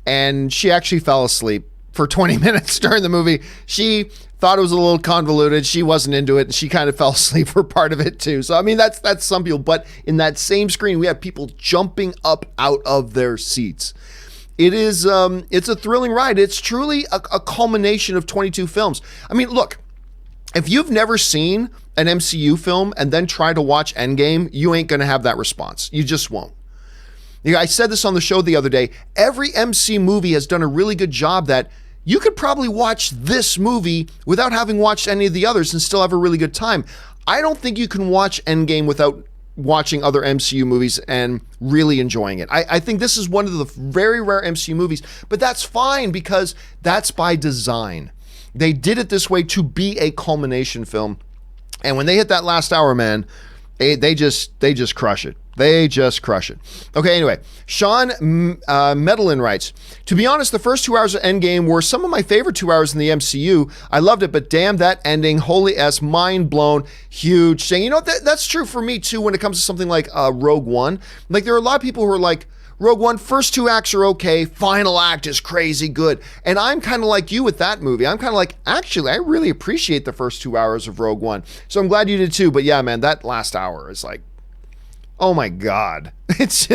And she actually fell asleep for 20 minutes during the movie. She thought it was a little convoluted. She wasn't into it, and she kind of fell asleep for part of it too. So, I mean, that's some people. But in that same screen, we had people jumping up out of their seats. It is, it's a thrilling ride. It's truly a culmination of 22 films. I mean, look, if you've never seen an MCU film and then try to watch Endgame, you ain't going to have that response. You just won't. I said this on the show the other day. Every MC movie has done a really good job that you could probably watch this movie without having watched any of the others and still have a really good time. I don't think you can watch Endgame without watching other MCU movies and really enjoying it. I think this is one of the very rare MCU movies, but that's fine because that's by design. They did it this way to be a culmination film. And when they hit that last hour, man, they just crush it. They just crush it. Okay, anyway, Sean Medellin writes, to be honest, the first 2 hours of Endgame were some of my favorite 2 hours in the MCU. I loved it, but damn that ending, holy S, mind blown, huge thing. You know, that's true for me too when it comes to something like Rogue One. Like there are a lot of people who are like, Rogue One, first 2 acts are okay, final act is crazy good. And I'm kind of like you with that movie. I'm kind of like, actually, I really appreciate the first 2 hours of Rogue One. So I'm glad you did too. But yeah, man, that last hour is like, oh my God. It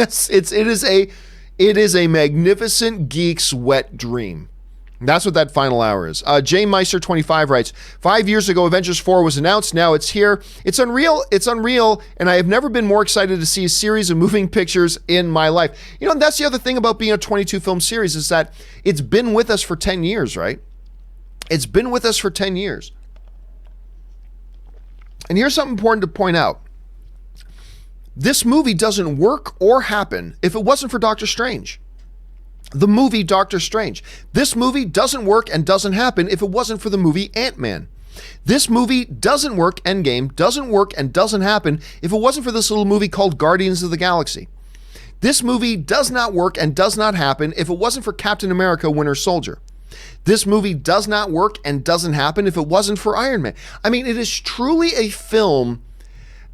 is a magnificent geek's wet dream. That's what that final hour is. Jay Meister 25 writes, 5 years ago, Avengers 4 was announced. Now it's here. It's unreal. It's unreal. And I have never been more excited to see a series of moving pictures in my life. You know, that's the other thing about being a 22 film series is that it's been with us for 10 years, right? It's been with us for 10 years. And here's something important to point out. This movie doesn't work or happen if it wasn't for Doctor Strange. The movie Doctor Strange. This movie doesn't work and doesn't happen if it wasn't for the movie Ant-Man. This movie doesn't work, Endgame, doesn't work and doesn't happen if it wasn't for this little movie called Guardians of the Galaxy. This movie does not work and does not happen if it wasn't for Captain America Winter Soldier. This movie does not work and doesn't happen if it wasn't for Iron Man. I mean, it is truly a film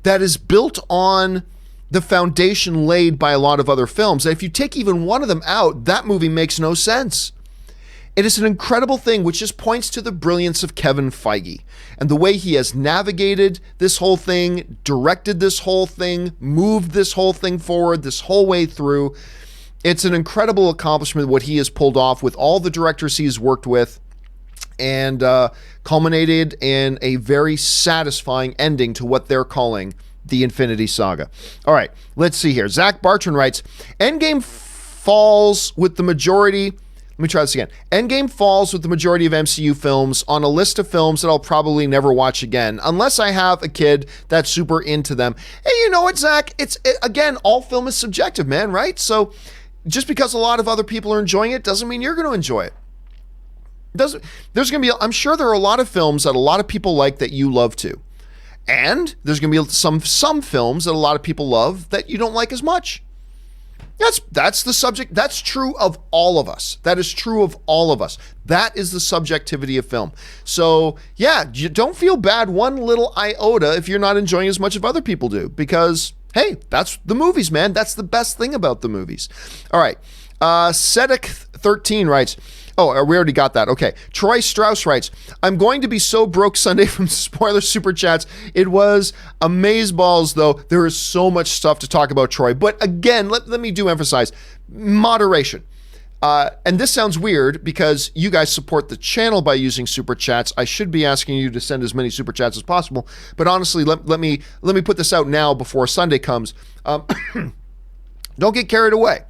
that is built on the foundation laid by a lot of other films. And if you take even one of them out, that movie makes no sense. It is an incredible thing, which just points to the brilliance of Kevin Feige and the way he has navigated this whole thing, directed this whole thing, moved this whole thing forward, this whole way through. It's an incredible accomplishment, what he has pulled off with all the directors he's worked with, and culminated in a very satisfying ending to what they're calling the Infinity Saga. All right, let's see here. Zach Bartran writes, Endgame falls with the majority... Let me try this again. Endgame falls with the majority of MCU films on a list of films that I'll probably never watch again, unless I have a kid that's super into them. Hey, you know what, Zach? Again, all film is subjective, man, right? So just because a lot of other people are enjoying it doesn't mean you're going to enjoy it. I'm sure there are a lot of films that a lot of people like that you love too. And there's going to be some films that a lot of people love that you don't like as much. That's the subject. That's true of all of us. That is true of all of us. That is the subjectivity of film. So yeah, you don't feel bad one little iota if you're not enjoying as much as other people do, because hey, that's the movies, man. That's the best thing about the movies. All right. Sedek13 writes, oh, we already got that. Okay. Troy Strauss writes, I'm going to be so broke Sunday from spoiler super chats. It was amazeballs, though. There is so much stuff to talk about, Troy. But again, let me emphasize moderation. And this sounds weird because you guys support the channel by using super chats. I should be asking you to send as many super chats as possible. But honestly, let me put this out now before Sunday comes. Don't get carried away.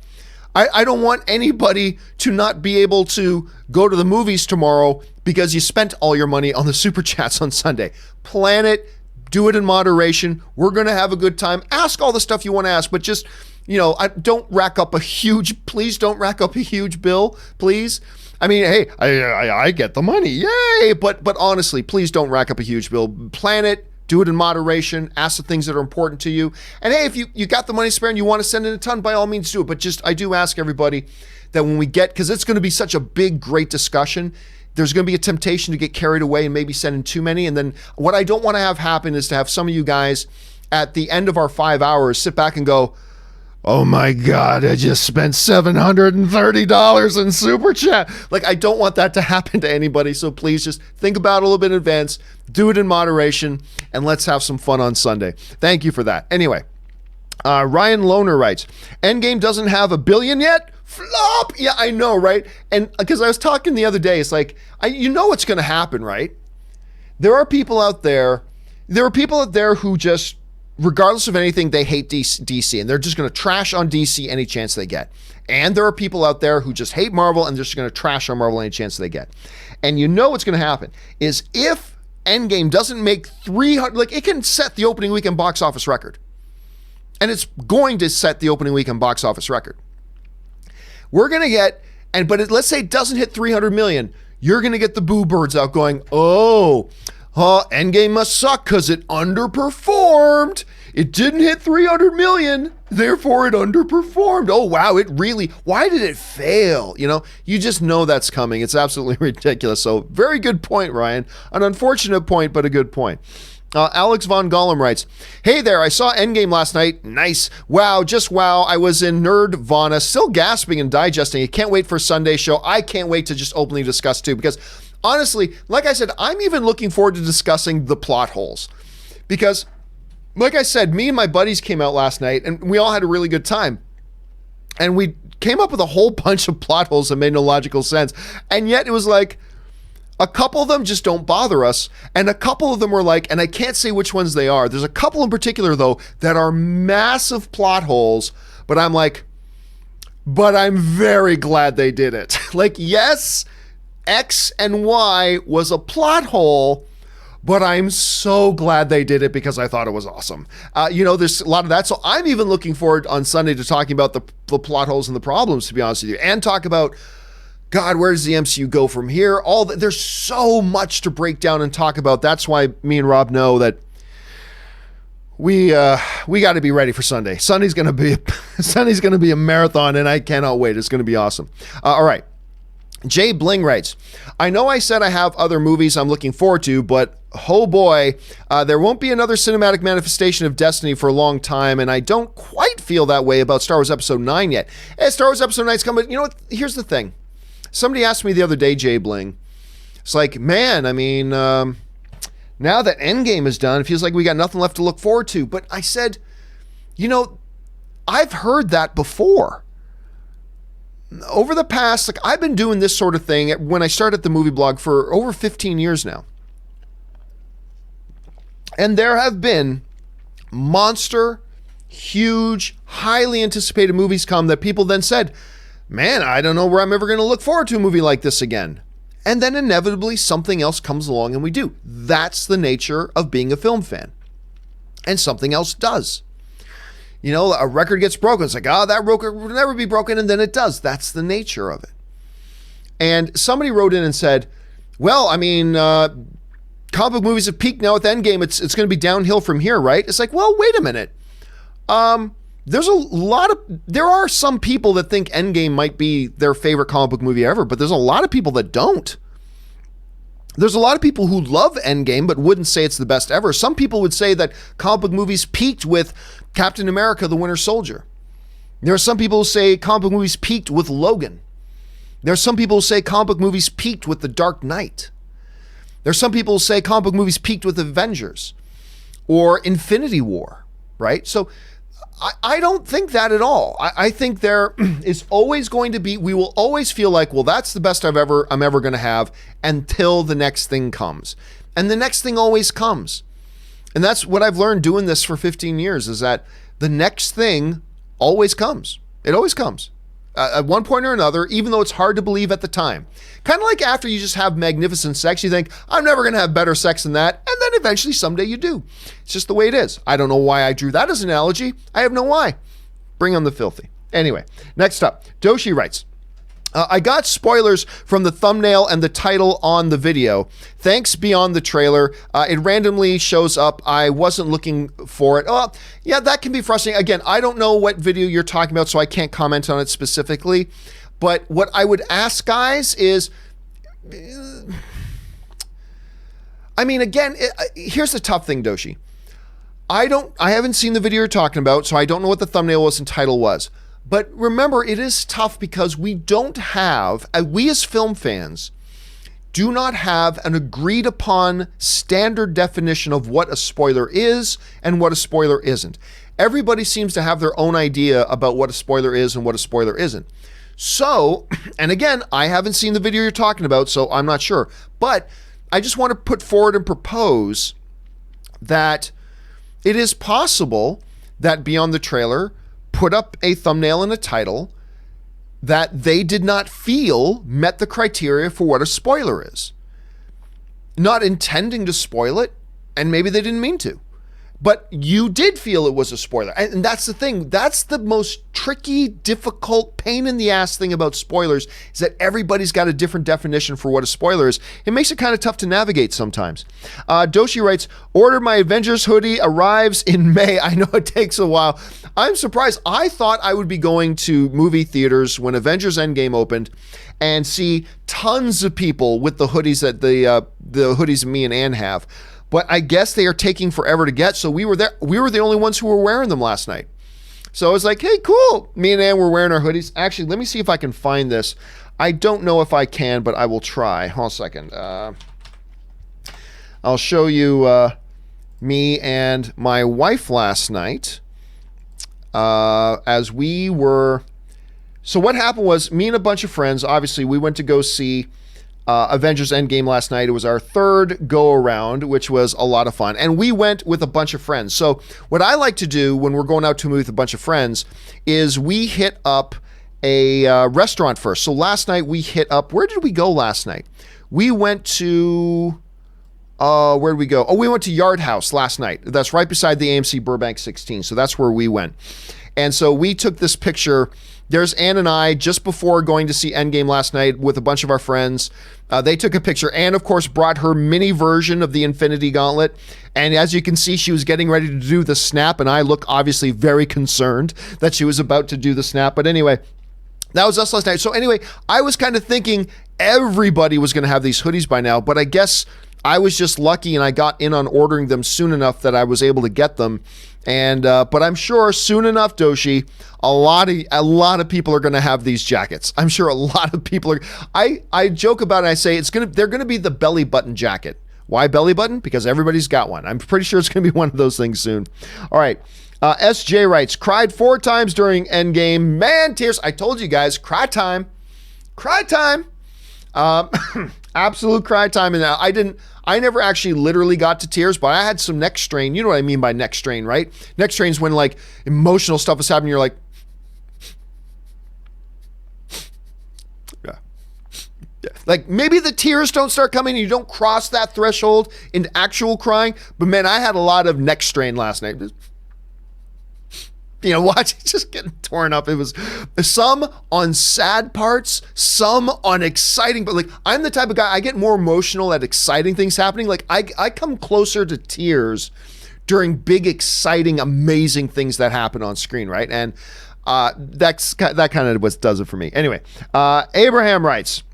I don't want anybody to not be able to go to the movies tomorrow because you spent all your money on the super chats on Sunday. Plan it, do it in moderation. We're going to have a good time. Ask all the stuff you want to ask, but just, don't rack up a huge bill, please. I mean, hey, I get the money. Yay. But honestly, please don't rack up a huge bill. Plan it. Do it in moderation. Ask the things that are important to you. And hey, if you got the money spare and you want to send in a ton, by all means do it. But I do ask everybody that when we get, because it's going to be such a big, great discussion, there's going to be a temptation to get carried away and maybe send in too many. And then what I don't want to have happen is to have some of you guys at the end of our 5 hours sit back and go, oh my God, I just spent $730 in super chat. Like, I don't want that to happen to anybody. So please just think about it a little bit in advance, do it in moderation, and let's have some fun on Sunday. Thank you for that. Anyway, Ryan Lohner writes, Endgame doesn't have $1 billion yet? Flop! Yeah, I know, right? And because I was talking the other day, it's like, you know what's going to happen, right? There are people out there who just regardless of anything, they hate DC, and they're just going to trash on DC any chance they get. And there are people out there who just hate Marvel, and they're just going to trash on Marvel any chance they get. And you know what's going to happen is if Endgame doesn't make 300, like it can set the opening weekend box office record. And it's going to set the opening weekend box office record. We're going to get, let's say it doesn't hit 300 million, you're going to get the boo birds out going, Endgame must suck because it underperformed. It didn't hit 300 million, therefore it underperformed. Oh, wow, why did it fail? You just know that's coming. It's absolutely ridiculous. So very good point, Ryan. An unfortunate point, but a good point. Alex Von Gollum writes, hey there, I saw Endgame last night. Nice. Wow, just wow. I was in Nerdvana, still gasping and digesting. I can't wait for Sunday's show. I can't wait to just openly discuss too, because honestly, like I said, I'm even looking forward to discussing the plot holes. Because, like I said, me and my buddies came out last night and we all had a really good time. And we came up with a whole bunch of plot holes that made no logical sense. And yet it was like, a couple of them just don't bother us. And a couple of them were like, and I can't say which ones they are. There's a couple in particular, though, that are massive plot holes. But I'm like, but I'm very glad they did it. Like, yes, X and Y was a plot hole, but I'm so glad they did it because I thought it was awesome. There's a lot of that. So I'm even looking forward on Sunday to talking about the plot holes and the problems, to be honest with you, and talk about, God, where does the MCU go from here? There's so much to break down and talk about. That's why me and Rob know that we got to be ready for Sunday. Sunday's going to be a marathon, and I cannot wait. It's going to be awesome. All right. Jay Bling writes, I know I said I have other movies I'm looking forward to, but oh boy, there won't be another cinematic manifestation of Destiny for a long time, and I don't quite feel that way about Star Wars Episode 9 yet. Star Wars Episode 9's coming. You know what? Here's the thing. Somebody asked me the other day, Jay Bling, it's like, man, I mean, now that Endgame is done, it feels like we got nothing left to look forward to. But I said, I've heard that before. Over the past, I've been doing this sort of thing when I started the movie blog for over 15 years now. And there have been monster, huge, highly anticipated movies come that people then said, man, I don't know where I'm ever going to look forward to a movie like this again. And then inevitably something else comes along and we do. That's the nature of being a film fan. And something else does. A record gets broken. It's like, that record will never be broken. And then it does. That's the nature of it. And somebody wrote in and said, well, I mean, comic book movies have peaked now with Endgame. It's going to be downhill from here, right? It's like, well, wait a minute. There are some people that think Endgame might be their favorite comic book movie ever, but there's a lot of people that don't. There's a lot of people who love Endgame, but wouldn't say it's the best ever. Some people would say that comic book movies peaked with Captain America, the Winter Soldier. There are some people who say comic book movies peaked with Logan. There are some people who say comic book movies peaked with The Dark Knight. There are some people who say comic book movies peaked with Avengers or Infinity War, right? So I don't think that at all. I think there is always going to be, we will always feel like, well, that's the best I'm ever going to have until the next thing comes. And the next thing always comes. And that's what I've learned doing this for 15 years is that the next thing always comes. It always comes. At one point or another, even though it's hard to believe at the time. Kind of like after you just have magnificent sex, you think, I'm never going to have better sex than that. And then eventually someday you do. It's just the way it is. I don't know why I drew that as an analogy. I have no why. Bring on the filthy. Anyway, next up, Doshi writes, I got spoilers from the thumbnail and the title on the video. Thanks beyond the trailer. It randomly shows up. I wasn't looking for it. Oh, yeah, that can be frustrating. Again, I don't know what video you're talking about, so I can't comment on it specifically. But what I would ask guys is, I mean, again, here's the tough thing, Doshi. I haven't seen the video you're talking about, so I don't know what the thumbnail was and title was. But remember, it is tough because we as film fans, do not have an agreed upon standard definition of what a spoiler is and what a spoiler isn't. Everybody seems to have their own idea about what a spoiler is and what a spoiler isn't. So, and again, I haven't seen the video you're talking about, so I'm not sure. But I just want to put forward and propose that it is possible that Beyond the Trailer put up a thumbnail and a title that they did not feel met the criteria for what a spoiler is. Not intending to spoil it, and maybe they didn't mean to. But you did feel it was a spoiler. And that's the thing. That's the most tricky, difficult, pain in the ass thing about spoilers, is that everybody's got a different definition for what a spoiler is. It makes it kind of tough to navigate sometimes. Doshi writes, order my Avengers hoodie, arrives in May. I know it takes a while. I'm surprised. I thought I would be going to movie theaters when Avengers Endgame opened and see tons of people with the hoodies that the hoodies me and Ann have. But I guess they are taking forever to get. So we were there. We were the only ones who were wearing them last night. So I was like, hey, cool. Me and Ann were wearing our hoodies. Actually, let me see if I can find this. I don't know if I can, but I will try. Hold on a second. I'll show you me and my wife last night as we were. So what happened was, me and a bunch of friends, obviously, we went to go see Avengers Endgame last night. It was our third go around, which was a lot of fun. And we went with a bunch of friends. So what I like to do when we're going out to a movie with a bunch of friends is we hit up a restaurant first. So last night we hit up, where did we go last night? We went to, where did we go? Oh, we went to Yard House last night. That's right beside the AMC Burbank 16. So that's where we went. And so we took this picture. There's Ann and I just before going to see Endgame last night with a bunch of our friends. They took a picture. Ann, of course, brought her mini version of the Infinity Gauntlet. And as you can see, she was getting ready to do the snap. And I look obviously very concerned that she was about to do the snap. But anyway, that was us last night. So anyway, I was kind of thinking everybody was going to have these hoodies by now. But I guess I was just lucky and I got in on ordering them soon enough that I was able to get them. And but I'm sure soon enough, Doshi, a lot of people are going to have these jackets. I'm sure a lot of people are. I joke about it. I say they're going to be the belly button jacket. Why belly button? Because everybody's got one. I'm pretty sure it's going to be one of those things soon. All right. SJ writes, cried 4 times during Endgame. Man, tears. I told you guys, cry time. Cry time. Absolute cry time. And I never actually literally got to tears, but I had some neck strain. You know what I mean by neck strain, right? Neck strain is when like emotional stuff is happening. You're like, yeah. Like maybe the tears don't start coming and you don't cross that threshold into actual crying. But man, I had a lot of neck strain last night. You know, watch it just getting torn up. It was some on sad parts, some on exciting, but like I'm the type of guy, I get more emotional at exciting things happening. Like I come closer to tears during big, exciting, amazing things that happen on screen, right? And that kind of what does it for me. Anyway, Abraham writes,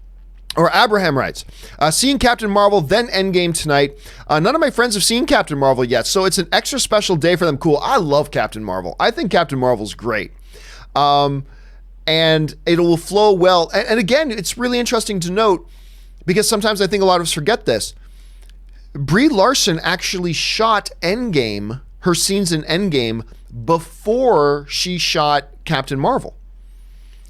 seeing Captain Marvel, then Endgame tonight. None of my friends have seen Captain Marvel yet, so it's an extra special day for them. Cool. I love Captain Marvel. I think Captain Marvel's great. And it will flow well. And again, it's really interesting to note, because sometimes I think a lot of us forget this. Brie Larson actually shot Endgame, her scenes in Endgame, before she shot Captain Marvel.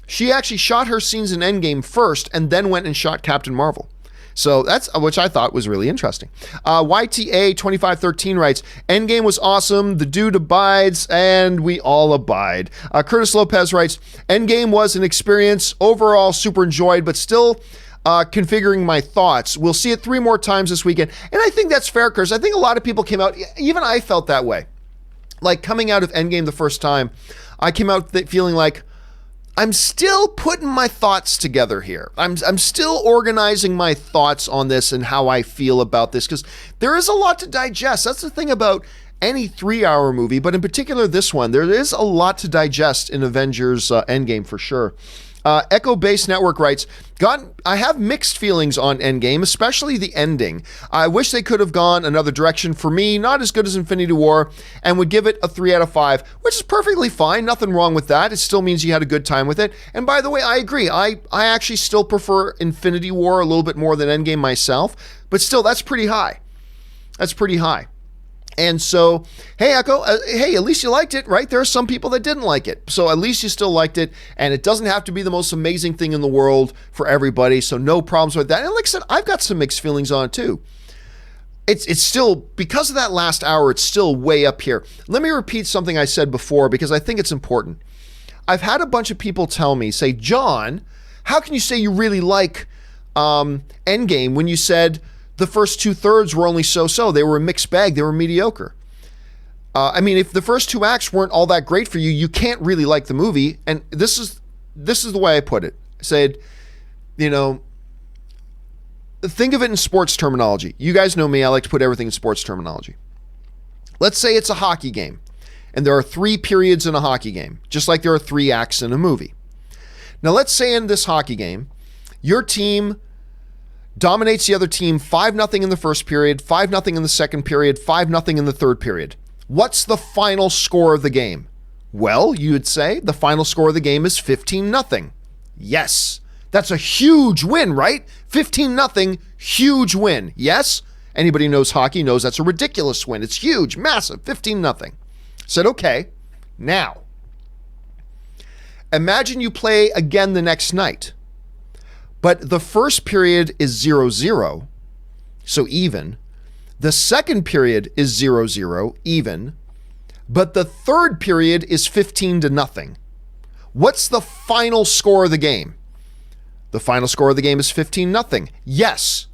She actually shot her scenes in Endgame first and then went and shot Captain Marvel. So that's, which I thought was really interesting. YTA2513 writes, Endgame was awesome, the dude abides, and we all abide. Curtis Lopez writes, Endgame was an experience, overall super enjoyed, but still configuring my thoughts. We'll see it 3 more times this weekend. And I think that's fair, Curtis. I think a lot of people came out, even I felt that way. Like coming out of Endgame the first time, I came out feeling like, I'm still putting my thoughts together here. I'm still organizing my thoughts on this and how I feel about this, because there is a lot to digest. That's the thing about any 3-hour movie, but in particular this one, there is a lot to digest in Avengers Endgame for sure. Echo Base Network writes, I have mixed feelings on Endgame, especially the ending. I wish they could have gone another direction. For me, not as good as Infinity War, and would give it a 3 out of 5, which is perfectly fine. Nothing wrong with that. It still means you had a good time with it. And by the way, I agree. I actually still prefer Infinity War a little bit more than Endgame myself, but still, that's pretty high. That's pretty high. And so, hey, Echo, hey, at least you liked it, right? There are some people that didn't like it. So at least you still liked it. And it doesn't have to be the most amazing thing in the world for everybody. So no problems with that. And like I said, I've got some mixed feelings on it too. it's still, because of that last hour, it's still way up here. Let me repeat something I said before because I think it's important. I've had a bunch of people tell me, say, John, how can you say you really like Endgame when you said the first 2/3 were only so-so? They were a mixed bag. They were mediocre. I mean, if the first 2 acts weren't all that great for you, you can't really like the movie. And this is the way I put it. I said, you know, think of it in sports terminology. You guys know me. I like to put everything in sports terminology. Let's say it's a hockey game, and there are 3 periods in a hockey game, just like there are 3 acts in a movie. Now, let's say in this hockey game, your team dominates the other team 5-0 in the first period, 5-0 in the second period, 5-0 in the third period. What's the final score of the game? Well, you would say the final score of the game is 15-0. Yes, that's a huge win, right? 15-0, huge win. Yes? Anybody who knows hockey knows that's a ridiculous win. It's huge, massive, 15-0. Said, okay, now, imagine you play again the next night, but the first period is 0-0, so even. The second period is 0-0, even, but the third period is 15-0. What's the final score of the game? The final score of the game is 15-0. Yes,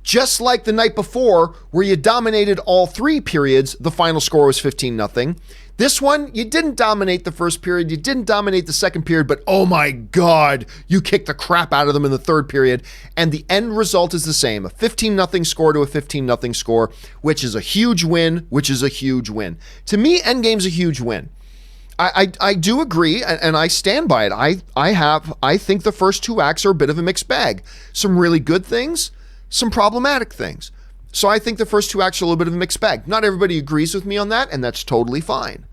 just like the night before where you dominated all 3 periods, the final score was 15-0. This one, you didn't dominate the first period, you didn't dominate the second period, but oh my God, you kicked the crap out of them in the third period, and the end result is the same, a 15-0 score to a 15-0 score, which is a huge win, To me, Endgame's a huge win. I do agree, and I stand by it. I think the first 2 acts are a bit of a mixed bag. Some really good things, some problematic things. So I think the first 2 acts are a little bit of a mixed bag. Not everybody agrees with me on that, and that's totally fine.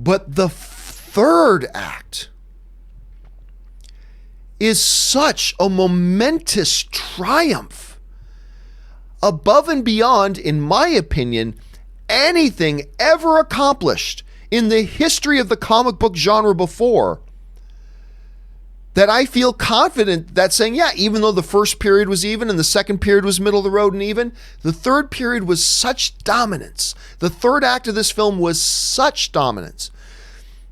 But the third act is such a momentous triumph, above and beyond, in my opinion, anything ever accomplished in the history of the comic book genre before, that I feel confident that saying, yeah, even though the first period was even and the second period was middle of the road and even, the third period was such dominance. The third act of this film was such dominance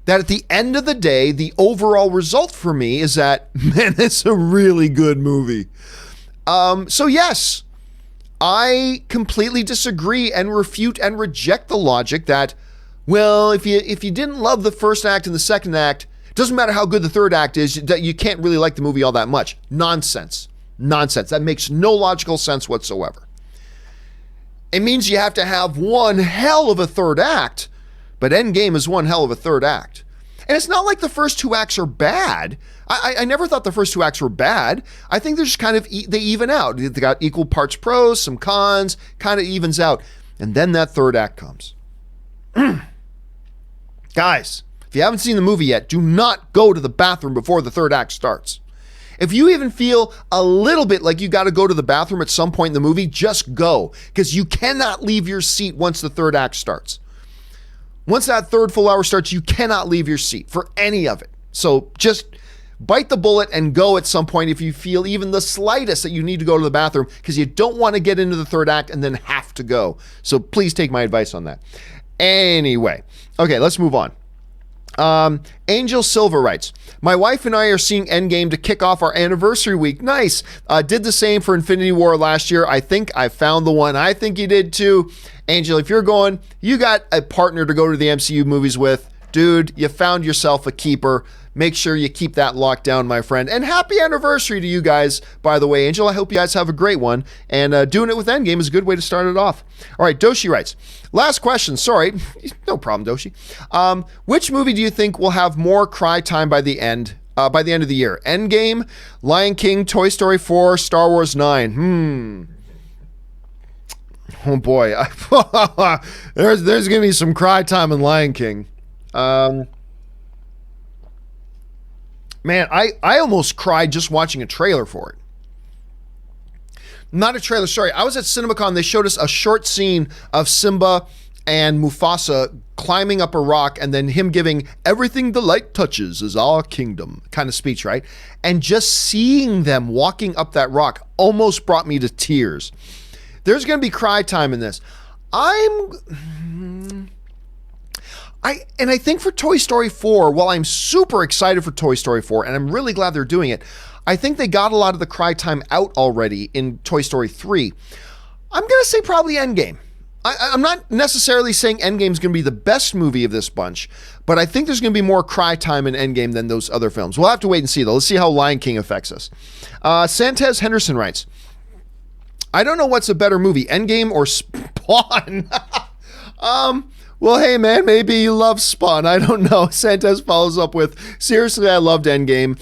that at the end of the day, the overall result for me is that, man, it's a really good movie. So yes, I completely disagree and refute and reject the logic that, well, if you didn't love the first act and the second act, it doesn't matter how good the third act is, that you can't really like the movie all that much. Nonsense. That makes no logical sense whatsoever. It means you have to have one hell of a third act, but Endgame is one hell of a third act. And it's not like the first 2 acts are bad. I never thought the first 2 acts were bad. I think they're just kind of, they even out. They got equal parts pros, some cons, kind of evens out. And then that third act comes. Guys, if you haven't seen the movie yet, do not go to the bathroom before the third act starts. If you even feel a little bit like you got to go to the bathroom at some point in the movie, just go, because you cannot leave your seat once the third act starts. Once that third full hour starts, you cannot leave your seat for any of it. So just bite the bullet and go at some point if you feel even the slightest that you need to go to the bathroom, because you don't want to get into the third act and then have to go. So please take my advice on that. Anyway, okay, let's move on. Angel Silva writes, my wife and I are seeing Endgame to kick off our anniversary week. Nice. Did the same for Infinity War last year. I think I found the one. I think you did too. Angel, if you're going, you got a partner to go to the MCU movies with. Dude, you found yourself a keeper. Make sure you keep that locked down, my friend. And happy anniversary to you guys, by the way, Angel. I hope you guys have a great one. And doing it with Endgame is a good way to start it off. All right, Doshi writes, last question. Sorry. No problem, Doshi. Which movie do you think will have more cry time by the end of the year? Endgame, Lion King, Toy Story 4, Star Wars 9. Oh boy. There's going to be some cry time in Lion King. Man, I almost cried just watching a trailer for it. Not a trailer, sorry. I was at CinemaCon. They showed us a short scene of Simba and Mufasa climbing up a rock, and then him giving "everything the light touches is our kingdom" kind of speech, right? And just seeing them walking up that rock almost brought me to tears. There's going to be cry time in this. I think for Toy Story 4, while I'm super excited for Toy Story 4, and I'm really glad they're doing it, I think they got a lot of the cry time out already in Toy Story 3. I'm going to say probably Endgame. I'm not necessarily saying Endgame's going to be the best movie of this bunch, but I think there's going to be more cry time in Endgame than those other films. We'll have to wait and see, though. Let's see how Lion King affects us. Santez Henderson writes, I don't know what's a better movie, Endgame or Spawn. Well, hey, man, maybe you love Spawn. I don't know. Santez follows up with, seriously, I loved Endgame.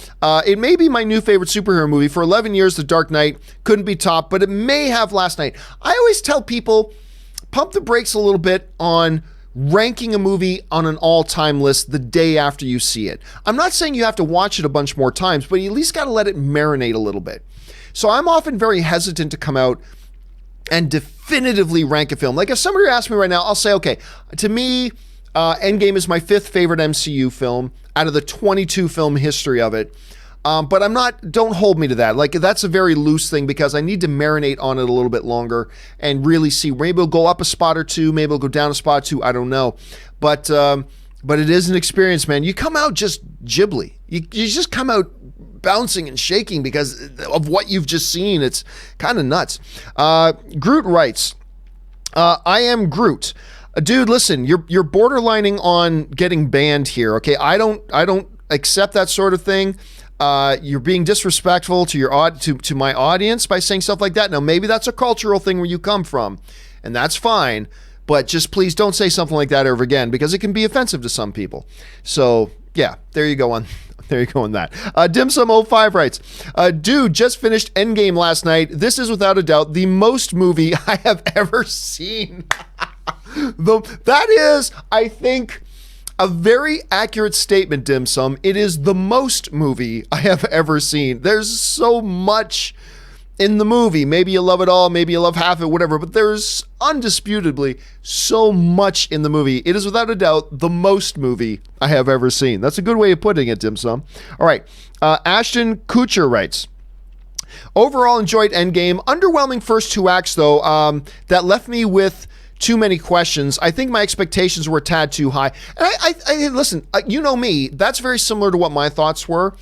It may be my new favorite superhero movie. For 11 years, The Dark Knight couldn't be topped, but it may have last night. I always tell people, pump the brakes a little bit on ranking a movie on an all-time list the day after you see it. I'm not saying you have to watch it a bunch more times, but you at least got to let it marinate a little bit. So I'm often very hesitant to come out and definitively rank a film. Like if somebody asked me right now, I'll say, okay, to me, Endgame is my 5th favorite MCU film out of the 22 film history of it. But don't hold me to that. Like that's a very loose thing because I need to marinate on it a little bit longer and really see. Maybe it'll go up a spot or two, maybe it'll go down a spot or two, I don't know. But it is an experience, man. You come out just Ghibli. You just come out bouncing and shaking because of what you've just seen. It's kind of nuts. Groot writes, I am Groot. Dude, listen, you're borderlining on getting banned here. Okay, I don't accept that sort of thing. You're being disrespectful to to my audience by saying stuff like that. Now, maybe that's a cultural thing where you come from, and that's fine. But just please don't say something like that ever again because it can be offensive to some people. So yeah, there you go on that. Dimsum05 writes, dude, just finished Endgame last night. This is without a doubt the most movie I have ever seen. That is, I think, a very accurate statement, Dim Sum. It is the most movie I have ever seen. There's so much in the movie. Maybe you love it all, maybe you love half of it, whatever, but there's undisputably so much in the movie. It is without a doubt the most movie I have ever seen. That's a good way of putting it, Dim Sum. All right. Ashton Kutcher writes, overall enjoyed Endgame. Underwhelming first 2 acts, though, that left me with too many questions. I think my expectations were a tad too high. And I listen, you know me, that's very similar to what my thoughts were.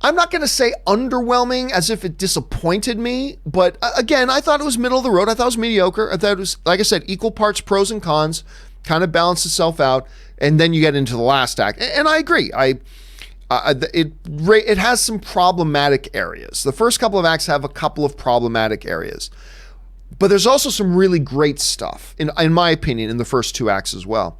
I'm not going to say underwhelming as if it disappointed me, but again, I thought it was middle of the road. I thought it was mediocre. I thought it was, like I said, equal parts pros and cons, kind of balanced itself out, and then you get into the last act. And I agree. It has some problematic areas. The first couple of acts have a couple of problematic areas. But there's also some really great stuff, in my opinion, in the first 2 acts as well.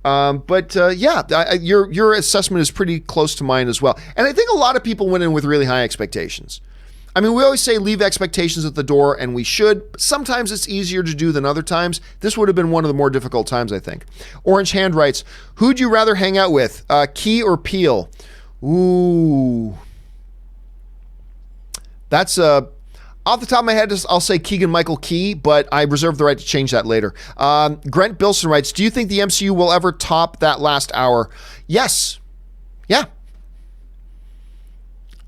Your assessment is pretty close to mine as well. And I think a lot of people went in with really high expectations. I mean, we always say leave expectations at the door, and we should. But sometimes it's easier to do than other times. This would have been one of the more difficult times, I think. Orange Hand writes, who'd you rather hang out with, Key or Peele? Ooh. That's off the top of my head, I'll say Keegan-Michael Key, but I reserve the right to change that later. Grant Bilson writes, do you think the MCU will ever top that last hour? Yes. Yeah.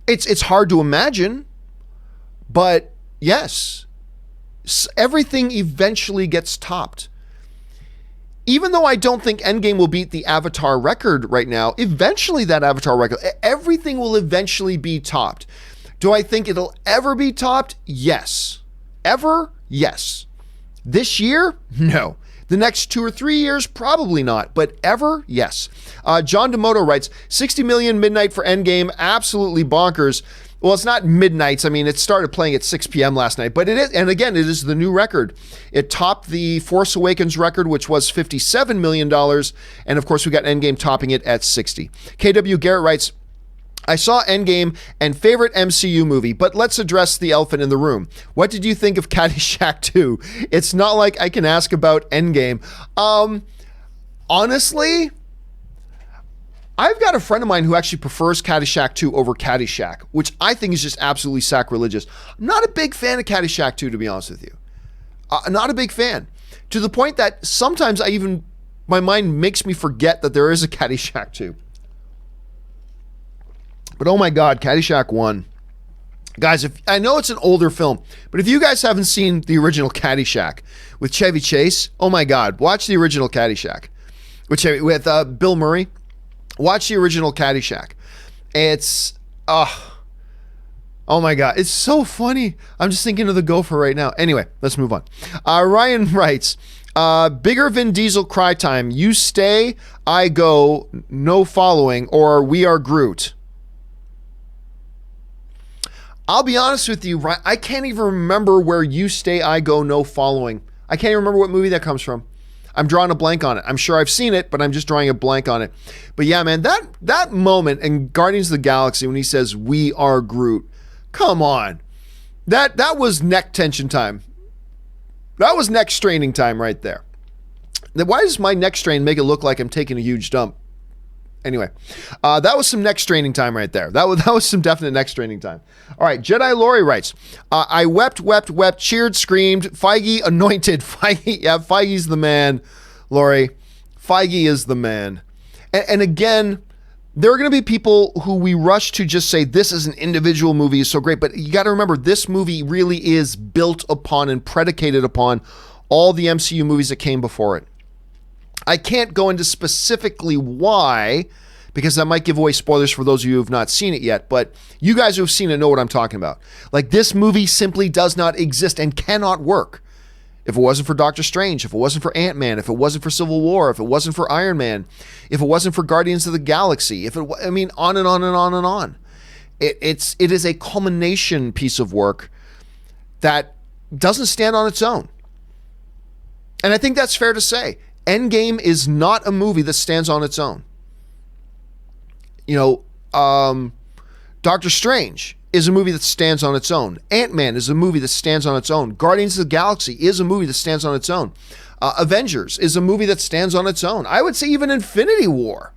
It's hard to imagine, but yes. Everything eventually gets topped. Even though I don't think Endgame will beat the Avatar record right now, eventually that Avatar record, everything will eventually be topped. Do I think it'll ever be topped? Yes. Ever? Yes. This year? No. The next 2 or 3 years? Probably not. But ever? Yes. John Demoto writes, 60 million midnight for Endgame. Absolutely bonkers. Well, it's not midnights. I mean, it started playing at 6 p.m. last night. But it is, and again, it is the new record. It topped the Force Awakens record, which was $57 million. And of course, we got Endgame topping it at 60. KW Garrett writes, I saw Endgame and favorite MCU movie, but let's address the elephant in the room. What did you think of Caddyshack 2? It's not like I can ask about Endgame. Honestly, I've got a friend of mine who actually prefers Caddyshack 2 over Caddyshack, which I think is just absolutely sacrilegious. I'm not a big fan of Caddyshack 2, to be honest with you. Not a big fan. to the point that sometimes my mind makes me forget that there is a Caddyshack 2. But oh my God, Caddyshack 1. Guys, if I know it's an older film, but if you guys haven't seen the original Caddyshack with Chevy Chase, oh my God, watch the original Caddyshack with Bill Murray. Watch the original Caddyshack. It's oh my God, it's so funny. I'm just thinking of the gopher right now. Anyway, let's move on. Ryan writes, bigger Vin Diesel cry time. You stay, I go, no following, or we are Groot. I'll be honest with you, I can't even remember where you stay, I go, no following. I can't even remember what movie that comes from. I'm drawing a blank on it. I'm sure I've seen it, but I'm just drawing a blank on it. But yeah, man, that moment in Guardians of the Galaxy when he says, we are Groot, come on. That was neck tension time. That was neck straining time right there. Why does my neck strain make it look like I'm taking a huge dump? Anyway, that was some neck straining time right there. That was some definite neck straining time. All right, Jedi Lori writes, I wept, cheered, screamed, Feige anointed. Feige's the man, Lori. Feige is the man. And again, there are going to be people who we rush to just say this is an individual movie is so great, but you got to remember this movie really is built upon and predicated upon all the MCU movies that came before it. I can't go into specifically why, because that might give away spoilers for those of you who have not seen it yet, but you guys who have seen it know what I'm talking about. Like, this movie simply does not exist and cannot work. If it wasn't for Doctor Strange, if it wasn't for Ant-Man, if it wasn't for Civil War, if it wasn't for Iron Man, if it wasn't for Guardians of the Galaxy, on and on and on and on. It is a culmination piece of work that doesn't stand on its own. And I think that's fair to say. Endgame is not a movie that stands on its own. Doctor Strange is a movie that stands on its own. Ant-Man is a movie that stands on its own. Guardians of the Galaxy is a movie that stands on its own. Avengers is a movie that stands on its own. I would say even Infinity War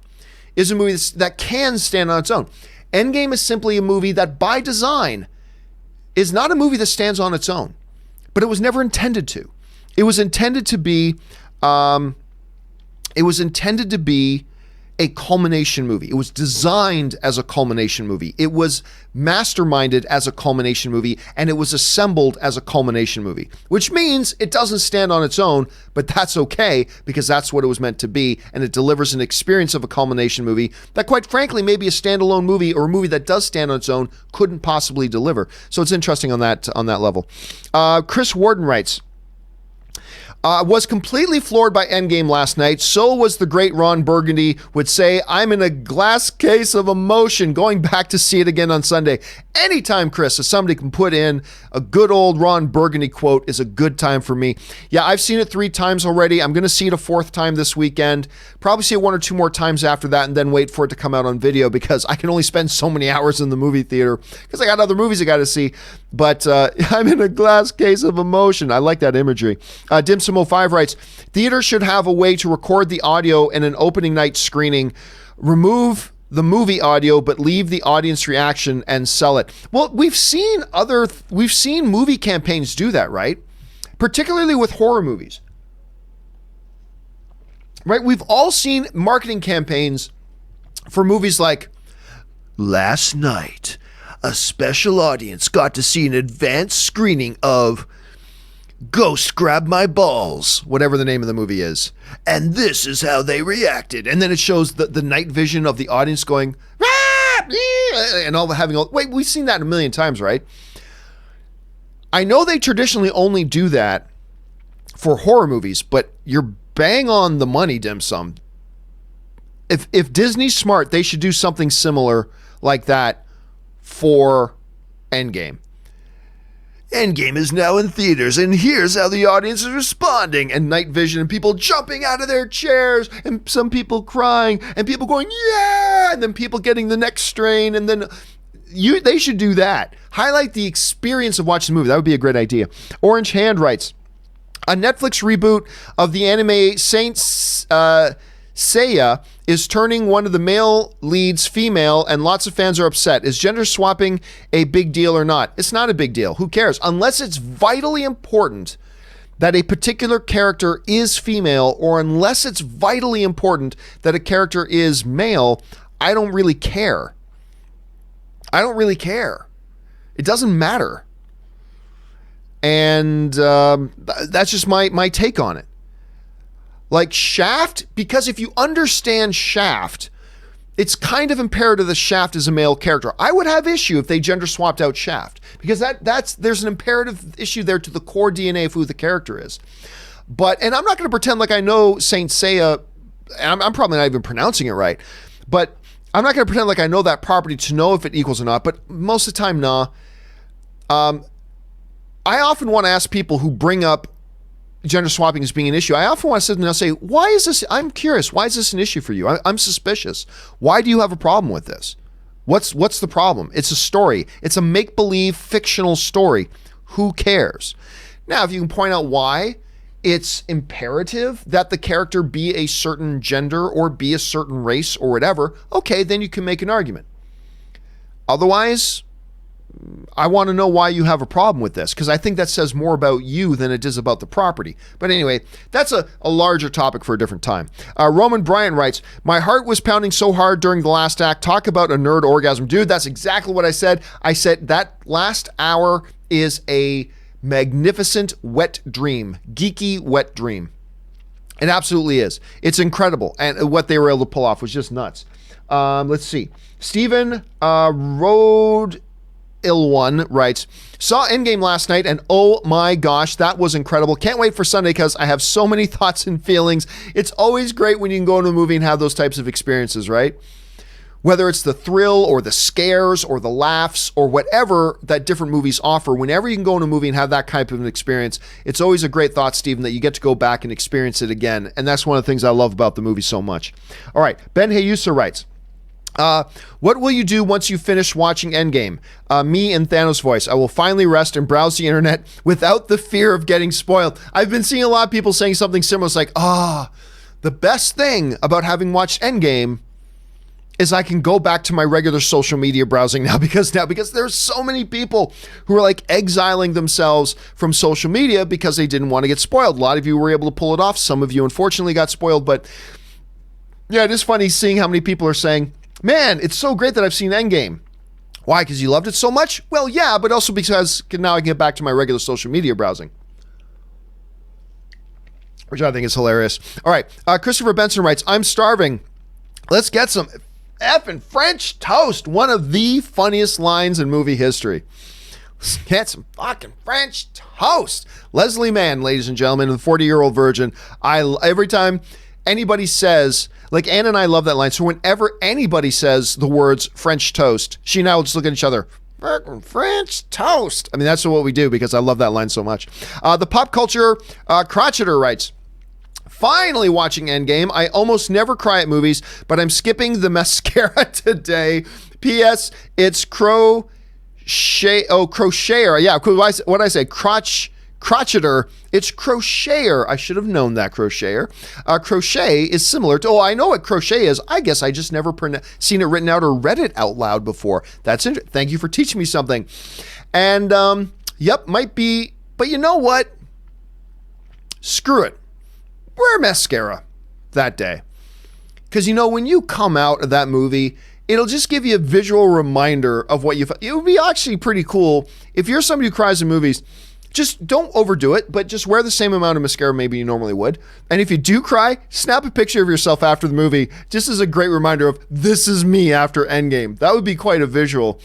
is a movie that can stand on its own. Endgame is simply a movie that by design is not a movie that stands on its own, but it was never intended to. It was intended to be a culmination movie. It was designed as a culmination movie. It was masterminded as a culmination movie, and it was assembled as a culmination movie, which means it doesn't stand on its own, but that's okay because that's what it was meant to be, and it delivers an experience of a culmination movie that, quite frankly, maybe a standalone movie or a movie that does stand on its own couldn't possibly deliver. So it's interesting on that level. Chris Warden writes, was completely floored by Endgame last night. So was the great Ron Burgundy would say, I'm in a glass case of emotion going back to see it again on Sunday. Anytime, Chris, if somebody can put in a good old Ron Burgundy quote is a good time for me. Yeah, I've seen it 3 times already. I'm going to see it a 4th time this weekend. Probably see it 1 or 2 more times after that and then wait for it to come out on video because I can only spend so many hours in the movie theater because I got other movies I got to see. But I'm in a glass case of emotion. I like that imagery. Dim5 writes, theater should have a way to record the audio in an opening night screening, remove the movie audio, but leave the audience reaction and sell it. Well, we've seen movie campaigns do that, right? Particularly with horror movies. Right? We've all seen marketing campaigns for movies like last night, a special audience got to see an advanced screening of Ghost Grab My Balls, whatever the name of the movie is. And this is how they reacted. And then it shows the night vision of the audience going, and wait, we've seen that a million times, right? I know they traditionally only do that for horror movies, but you're bang on the money, dim sum. If Disney's smart, they should do something similar like that for Endgame. Endgame is now in theaters, and here's how the audience is responding. And night vision, and people jumping out of their chairs, and some people crying, and people going, yeah! And then people getting the next strain, and then they should do that. Highlight the experience of watching the movie. That would be a great idea. Orange Hand writes, a Netflix reboot of the anime Saint Seiya is turning one of the male leads female, and lots of fans are upset. Is gender swapping a big deal or not? It's not a big deal. Who cares? Unless it's vitally important that a particular character is female, or unless it's vitally important that a character is male, I don't really care. I don't really care. It doesn't matter. And that's just my take on it. Like Shaft, because if you understand Shaft, it's kind of imperative that Shaft is a male character. I would have issue if they gender swapped out Shaft, because there's an imperative issue there to the core DNA of who the character is. And I'm not going to pretend like I know Saint Seiya, and I'm probably not even pronouncing it right, but I'm not going to pretend like I know that property to know if it equals or not, but most of the time, nah. I often want to ask people who bring up gender swapping as being an issue. I often want to sit them and say, why is this? I'm curious. Why is this an issue for you? I'm suspicious. Why do you have a problem with this? What's the problem? It's a story. It's a make-believe fictional story. Who cares? Now, if you can point out why it's imperative that the character be a certain gender or be a certain race or whatever, okay, then you can make an argument. Otherwise, I want to know why you have a problem with this, because I think that says more about you than it does about the property. But anyway, that's a larger topic for a different time. Roman Bryant writes, my heart was pounding so hard during the last act. Talk about a nerd orgasm. Dude, that's exactly what I said. I said that last hour is a magnificent wet dream, geeky wet dream. It absolutely is. It's incredible. And what they were able to pull off was just nuts. Let's see. Stephen Rode Ilwan writes, saw Endgame last night and oh my gosh, that was incredible. Can't wait for Sunday because I have so many thoughts and feelings. It's always great when you can go into a movie and have those types of experiences, right? Whether it's the thrill or the scares or the laughs or whatever that different movies offer, whenever you can go in a movie and have that type of an experience, it's always a great thought, Stephen, that you get to go back and experience it again. And that's one of the things I love about the movie so much. All right, Ben Hayusa writes, what will you do once you finish watching Endgame? Me in Thanos' voice. I will finally rest and browse the internet without the fear of getting spoiled. I've been seeing a lot of people saying something similar. It's like, the best thing about having watched Endgame is I can go back to my regular social media browsing now because there's so many people who are like exiling themselves from social media because they didn't want to get spoiled. A lot of you were able to pull it off. Some of you unfortunately got spoiled, but yeah, it is funny seeing how many people are saying, man, it's so great that I've seen Endgame. Why? Because you loved it so much? Well, yeah, but also because now I can get back to my regular social media browsing, which I think is hilarious. All right, Christopher Benson writes, I'm starving. Let's get some effing French toast. One of the funniest lines in movie history. Let's get some fucking French toast. Leslie Mann, ladies and gentlemen, the 40-year-old virgin. Every time anybody says, like Ann and I love that line. So whenever anybody says the words French toast, she and I will just look at each other. French toast. I mean, that's what we do because I love that line so much. The pop culture crotcheter writes, finally watching Endgame. I almost never cry at movies, but I'm skipping the mascara today. P.S. It's crocheter. Yeah, what did I say? Crotcheter. It's crocheter. I should have known that, crocheter. Crochet is similar to, I know what crochet is. I guess I just never seen it written out or read it out loud before. That's interesting. Thank you for teaching me something. And, yep, might be, but you know what? Screw it. Wear mascara that day. Because, when you come out of that movie, it'll just give you a visual reminder of what it would be actually pretty cool if you're somebody who cries in movies. Just don't overdo it, but just wear the same amount of mascara maybe you normally would. And if you do cry, snap a picture of yourself after the movie, just as a great reminder of this is me after Endgame. That would be quite a visual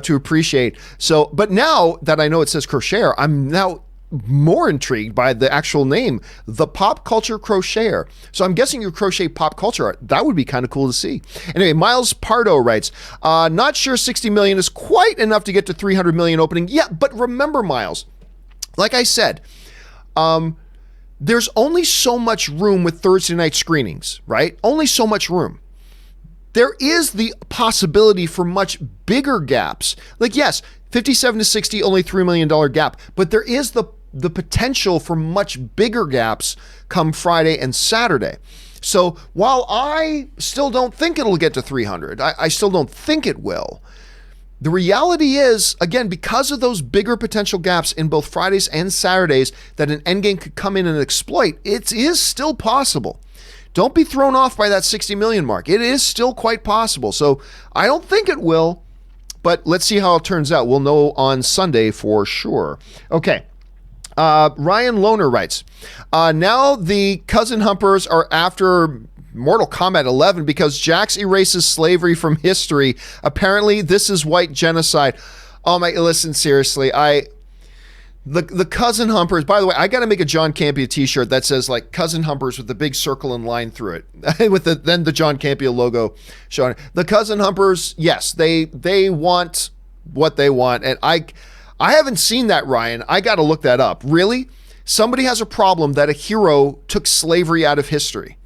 to appreciate. So, but now that I know it says crocheter, I'm now more intrigued by the actual name, the pop culture crocheter. So I'm guessing you crochet pop culture art. That would be kind of cool to see. Anyway, Miles Pardo writes, not sure 60 million is quite enough to get to 300 million opening. Yeah, but remember, Miles, like I said, there's only so much room with Thursday night screenings, right? Only so much room. There is the possibility for much bigger gaps. Like, yes, 57 to 60, only $3 million gap, but there is the potential for much bigger gaps come Friday and Saturday. So while I still don't think it'll get to 300, I still don't think it will. the reality is, again, because of those bigger potential gaps in both Fridays and Saturdays that an Endgame could come in and exploit, it is still possible. Don't be thrown off by that 60 million mark. It is still quite possible. So I don't think it will, but let's see how it turns out. We'll know on Sunday for sure. Okay. Ryan Lohner writes, now the cousin humpers are after Mortal Kombat 11 because Jax erases slavery from history. Apparently, this is white genocide. Oh my, listen, seriously, the cousin humpers, by the way, I got to make a John Campea t-shirt that says like cousin humpers with the big circle and line through it with then the John Campea logo showing it. The cousin humpers, yes, they want what they want. And I haven't seen that, Ryan. I got to look that up. Really? Somebody has a problem that a hero took slavery out of history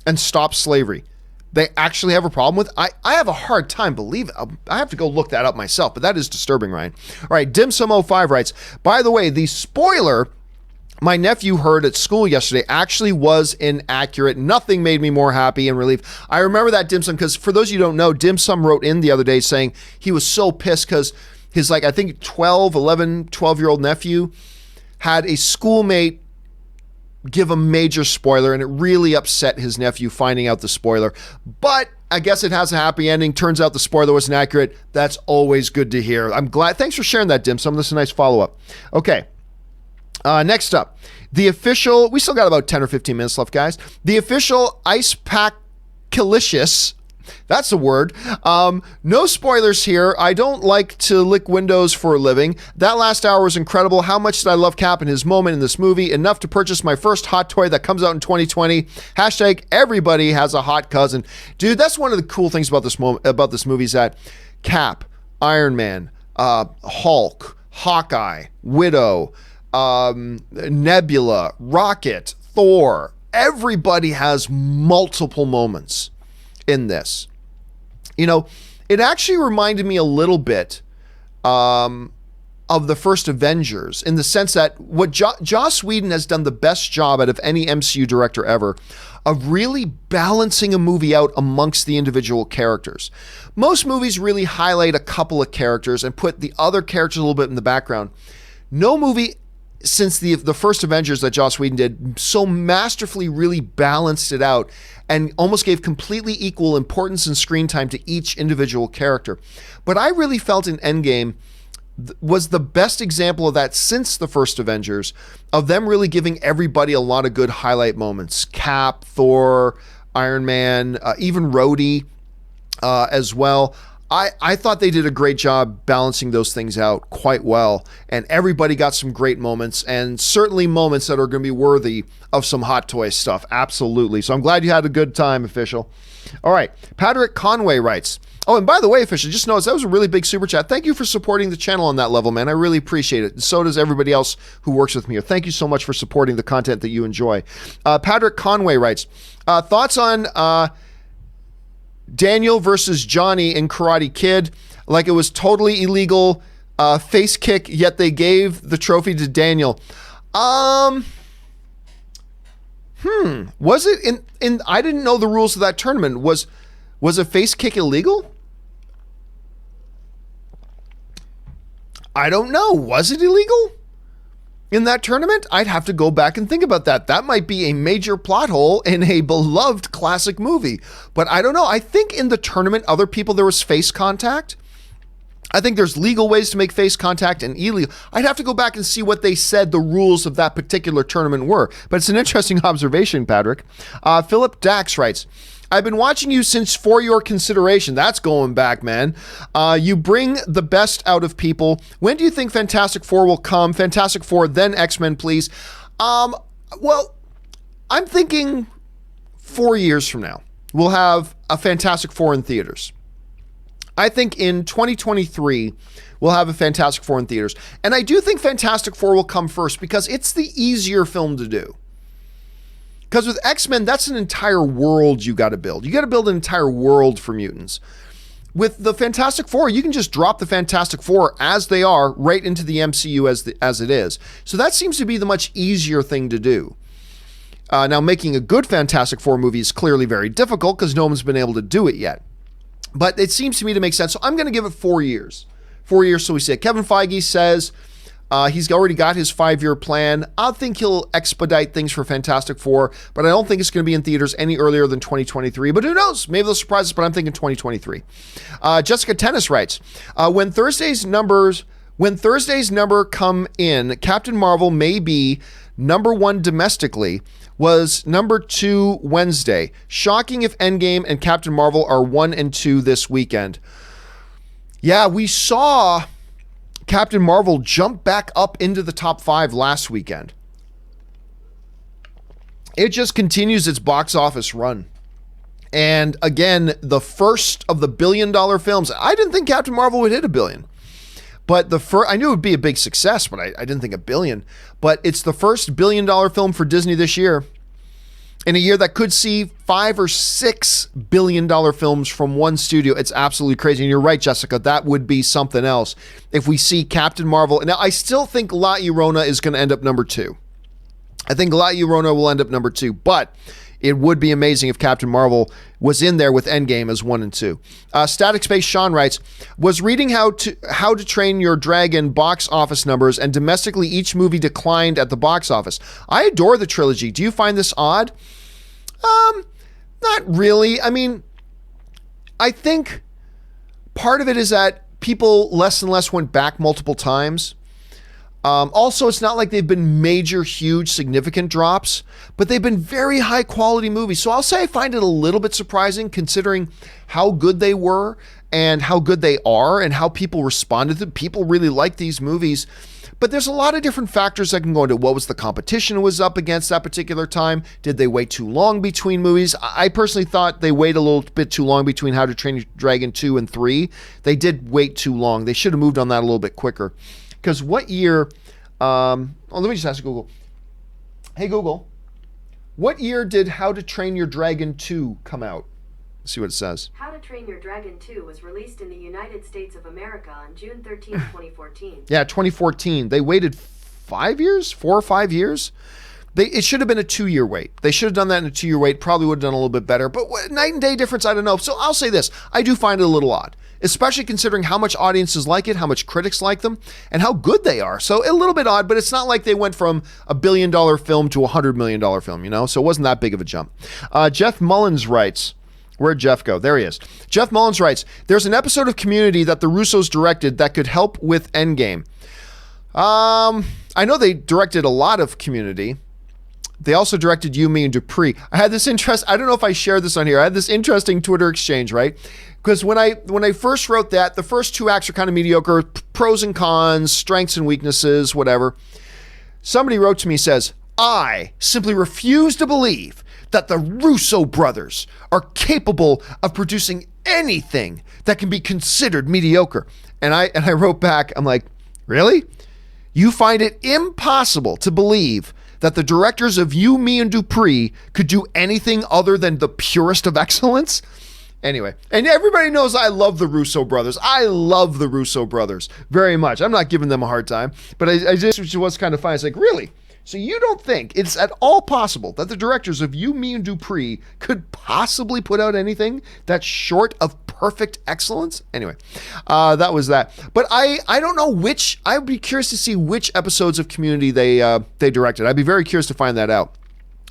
and stopped slavery. They actually have a problem with. I have a hard time believing. I have to go look that up myself, but that is disturbing, Ryan. All right, Dimsum05 writes, by the way, the spoiler my nephew heard at school yesterday actually was inaccurate. Nothing made me more happy and relieved. I remember that, Dimsum, because for those of you who don't know, Dimsum wrote in the other day saying he was so pissed because his, I think 12-year-old nephew had a schoolmate give a major spoiler, and it really upset his nephew finding out the spoiler. But I guess it has a happy ending. Turns out the spoiler was inaccurate. That's always good to hear. I'm glad. Thanks for sharing that, Dimsum. This is a nice follow-up. Okay. Next up, the official, we still got about 10 or 15 minutes left, guys. The official Ice Pack Calicious. That's a word. No spoilers here. I don't like to lick windows for a living. That last hour was incredible. How much did I love Cap and his moment in this movie? Enough to purchase my first hot toy that comes out in 2020. Hashtag everybody has a hot cousin. Dude, that's one of the cool things about this movie is that Cap, Iron Man, Hulk, Hawkeye, Widow, Nebula, Rocket, Thor, everybody has multiple moments in this. You know, it actually reminded me a little bit of the first Avengers in the sense that what Joss Whedon has done the best job out of any MCU director ever of really balancing a movie out amongst the individual characters. Most movies really highlight a couple of characters and put the other characters a little bit in the background. No movie since the first Avengers that Joss Whedon did so masterfully really balanced it out and almost gave completely equal importance and screen time to each individual character. But I really felt in Endgame was the best example of that since the first Avengers, of them really giving everybody a lot of good highlight moments. Cap, Thor, Iron Man, even Rhodey as well. I thought they did a great job balancing those things out quite well, and everybody got some great moments, and certainly moments that are going to be worthy of some Hot Toy stuff. Absolutely. So I'm glad you had a good time, Official. All right. Patrick Conway writes, oh, and by the way, Official, just notice that was a really big super chat. Thank you for supporting the channel on that level, man. I really appreciate it. And so does everybody else who works with me here. Thank you so much for supporting the content that you enjoy. Patrick Conway writes, thoughts on Daniel versus Johnny in Karate Kid, like it was totally illegal face kick, yet they gave the trophy to Daniel. Was it in I didn't know the rules of that tournament. Was a face kick illegal? I don't know. Was it illegal in that tournament? I'd have to go back and think about that. That might be a major plot hole in a beloved classic movie. But I don't know. I think in the tournament, other people, there was face contact. I think there's legal ways to make face contact and illegal. I'd have to go back and see what they said the rules of that particular tournament were. But it's an interesting observation, Patrick. Philip Dax writes, I've been watching you since For Your Consideration. That's going back, man. You bring the best out of people. When do you think Fantastic Four will come? Fantastic Four, then X-Men, please. Well, I'm thinking 4 years from now, we'll have a Fantastic Four in theaters. I think in 2023, we'll have a Fantastic Four in theaters. And I do think Fantastic Four will come first because it's the easier film to do. Because with X-Men, that's an entire world you got to build. You got to build an entire world for mutants. With the Fantastic Four, you can just drop the Fantastic Four as they are right into the MCU as it is. So that seems to be the much easier thing to do. Now, making a good Fantastic Four movie is clearly very difficult because no one's been able to do it yet. But it seems to me to make sense. So I'm going to give it 4 years. So we see it. Kevin Feige says he's already got his 5-year plan. I think he'll expedite things for Fantastic Four, but I don't think it's going to be in theaters any earlier than 2023. But who knows? Maybe they'll surprise us, but I'm thinking 2023. Jessica Tennis writes, when Thursday's number come in, Captain Marvel may be number 1 domestically, was number 2 Wednesday. Shocking if Endgame and Captain Marvel are 1 and 2 this weekend. Yeah, we saw Captain Marvel jump back up into the top 5 last weekend. It just continues its box office run. And again, the first of the billion-dollar films. I didn't think Captain Marvel would hit $1 billion. But I knew it would be a big success, but I didn't think $1 billion. But it's the first $1 billion film for Disney this year, in a year that could see 5 or 6 billion-dollar films from one studio. It's absolutely crazy. And you're right, Jessica, that would be something else if we see Captain Marvel. Now, I still think La Llorona is going to end up number 2. I think La Llorona will end up number 2, but it would be amazing if Captain Marvel was in there with Endgame as 1 and 2. Static Space Sean writes, was reading How to Train Your Dragon box office numbers, and domestically each movie declined at the box office. I adore the trilogy. Do you find this odd? Not really. I mean, I think part of it is that people less and less went back multiple times. Also, it's not like they've been major, huge, significant drops, but they've been very high quality movies. So I'll say I find it a little bit surprising considering how good they were and how good they are and how people responded to them. People really like these movies, but there's a lot of different factors that can go into what was the competition was up against that particular time. Did they wait too long between movies? I personally thought they waited a little bit too long between How to Train Your Dragon 2 and 3. They did wait too long. They should have moved on that a little bit quicker. Because what year, let me just ask Google. Hey, Google, what year did How to Train Your Dragon 2 come out? Let's see what it says. How to Train Your Dragon 2 was released in the United States of America on June 13, 2014. Yeah, 2014. They waited 5 years? 4 or 5 years? It should have been a 2-year wait. They should have done that in a 2-year wait. Probably would have done a little bit better. But night and day difference, I don't know. So I'll say this. I do find it a little odd, especially considering how much audiences like it, how much critics like them, and how good they are. So a little bit odd, but it's not like they went from $1 billion film to a $100 million film, you know? So it wasn't that big of a jump. Jeff Mullins writes, where'd Jeff go? There he is. Jeff Mullins writes, there's an episode of Community that the Russos directed that could help with Endgame. I know they directed a lot of Community. They also directed You, Me, and Dupree. I had this I don't know if I shared this on here. I had this interesting Twitter exchange, right? Because when I first wrote that, the first 2 acts are kind of mediocre, pros and cons, strengths and weaknesses, whatever. Somebody wrote to me, says, I simply refuse to believe that the Russo brothers are capable of producing anything that can be considered mediocre. And I wrote back, I'm like, really? You find it impossible to believe that the directors of You, Me, and Dupree could do anything other than the purest of excellence? Anyway, and everybody knows I love the Russo brothers. I love the Russo brothers very much. I'm not giving them a hard time, but I just was kind of funny. It's like, really? So you don't think it's at all possible that the directors of You, Me, and Dupree could possibly put out anything that's short of perfect excellence? Anyway, that was that. But I don't know which. I would be curious to see which episodes of Community they directed. I'd be very curious to find that out.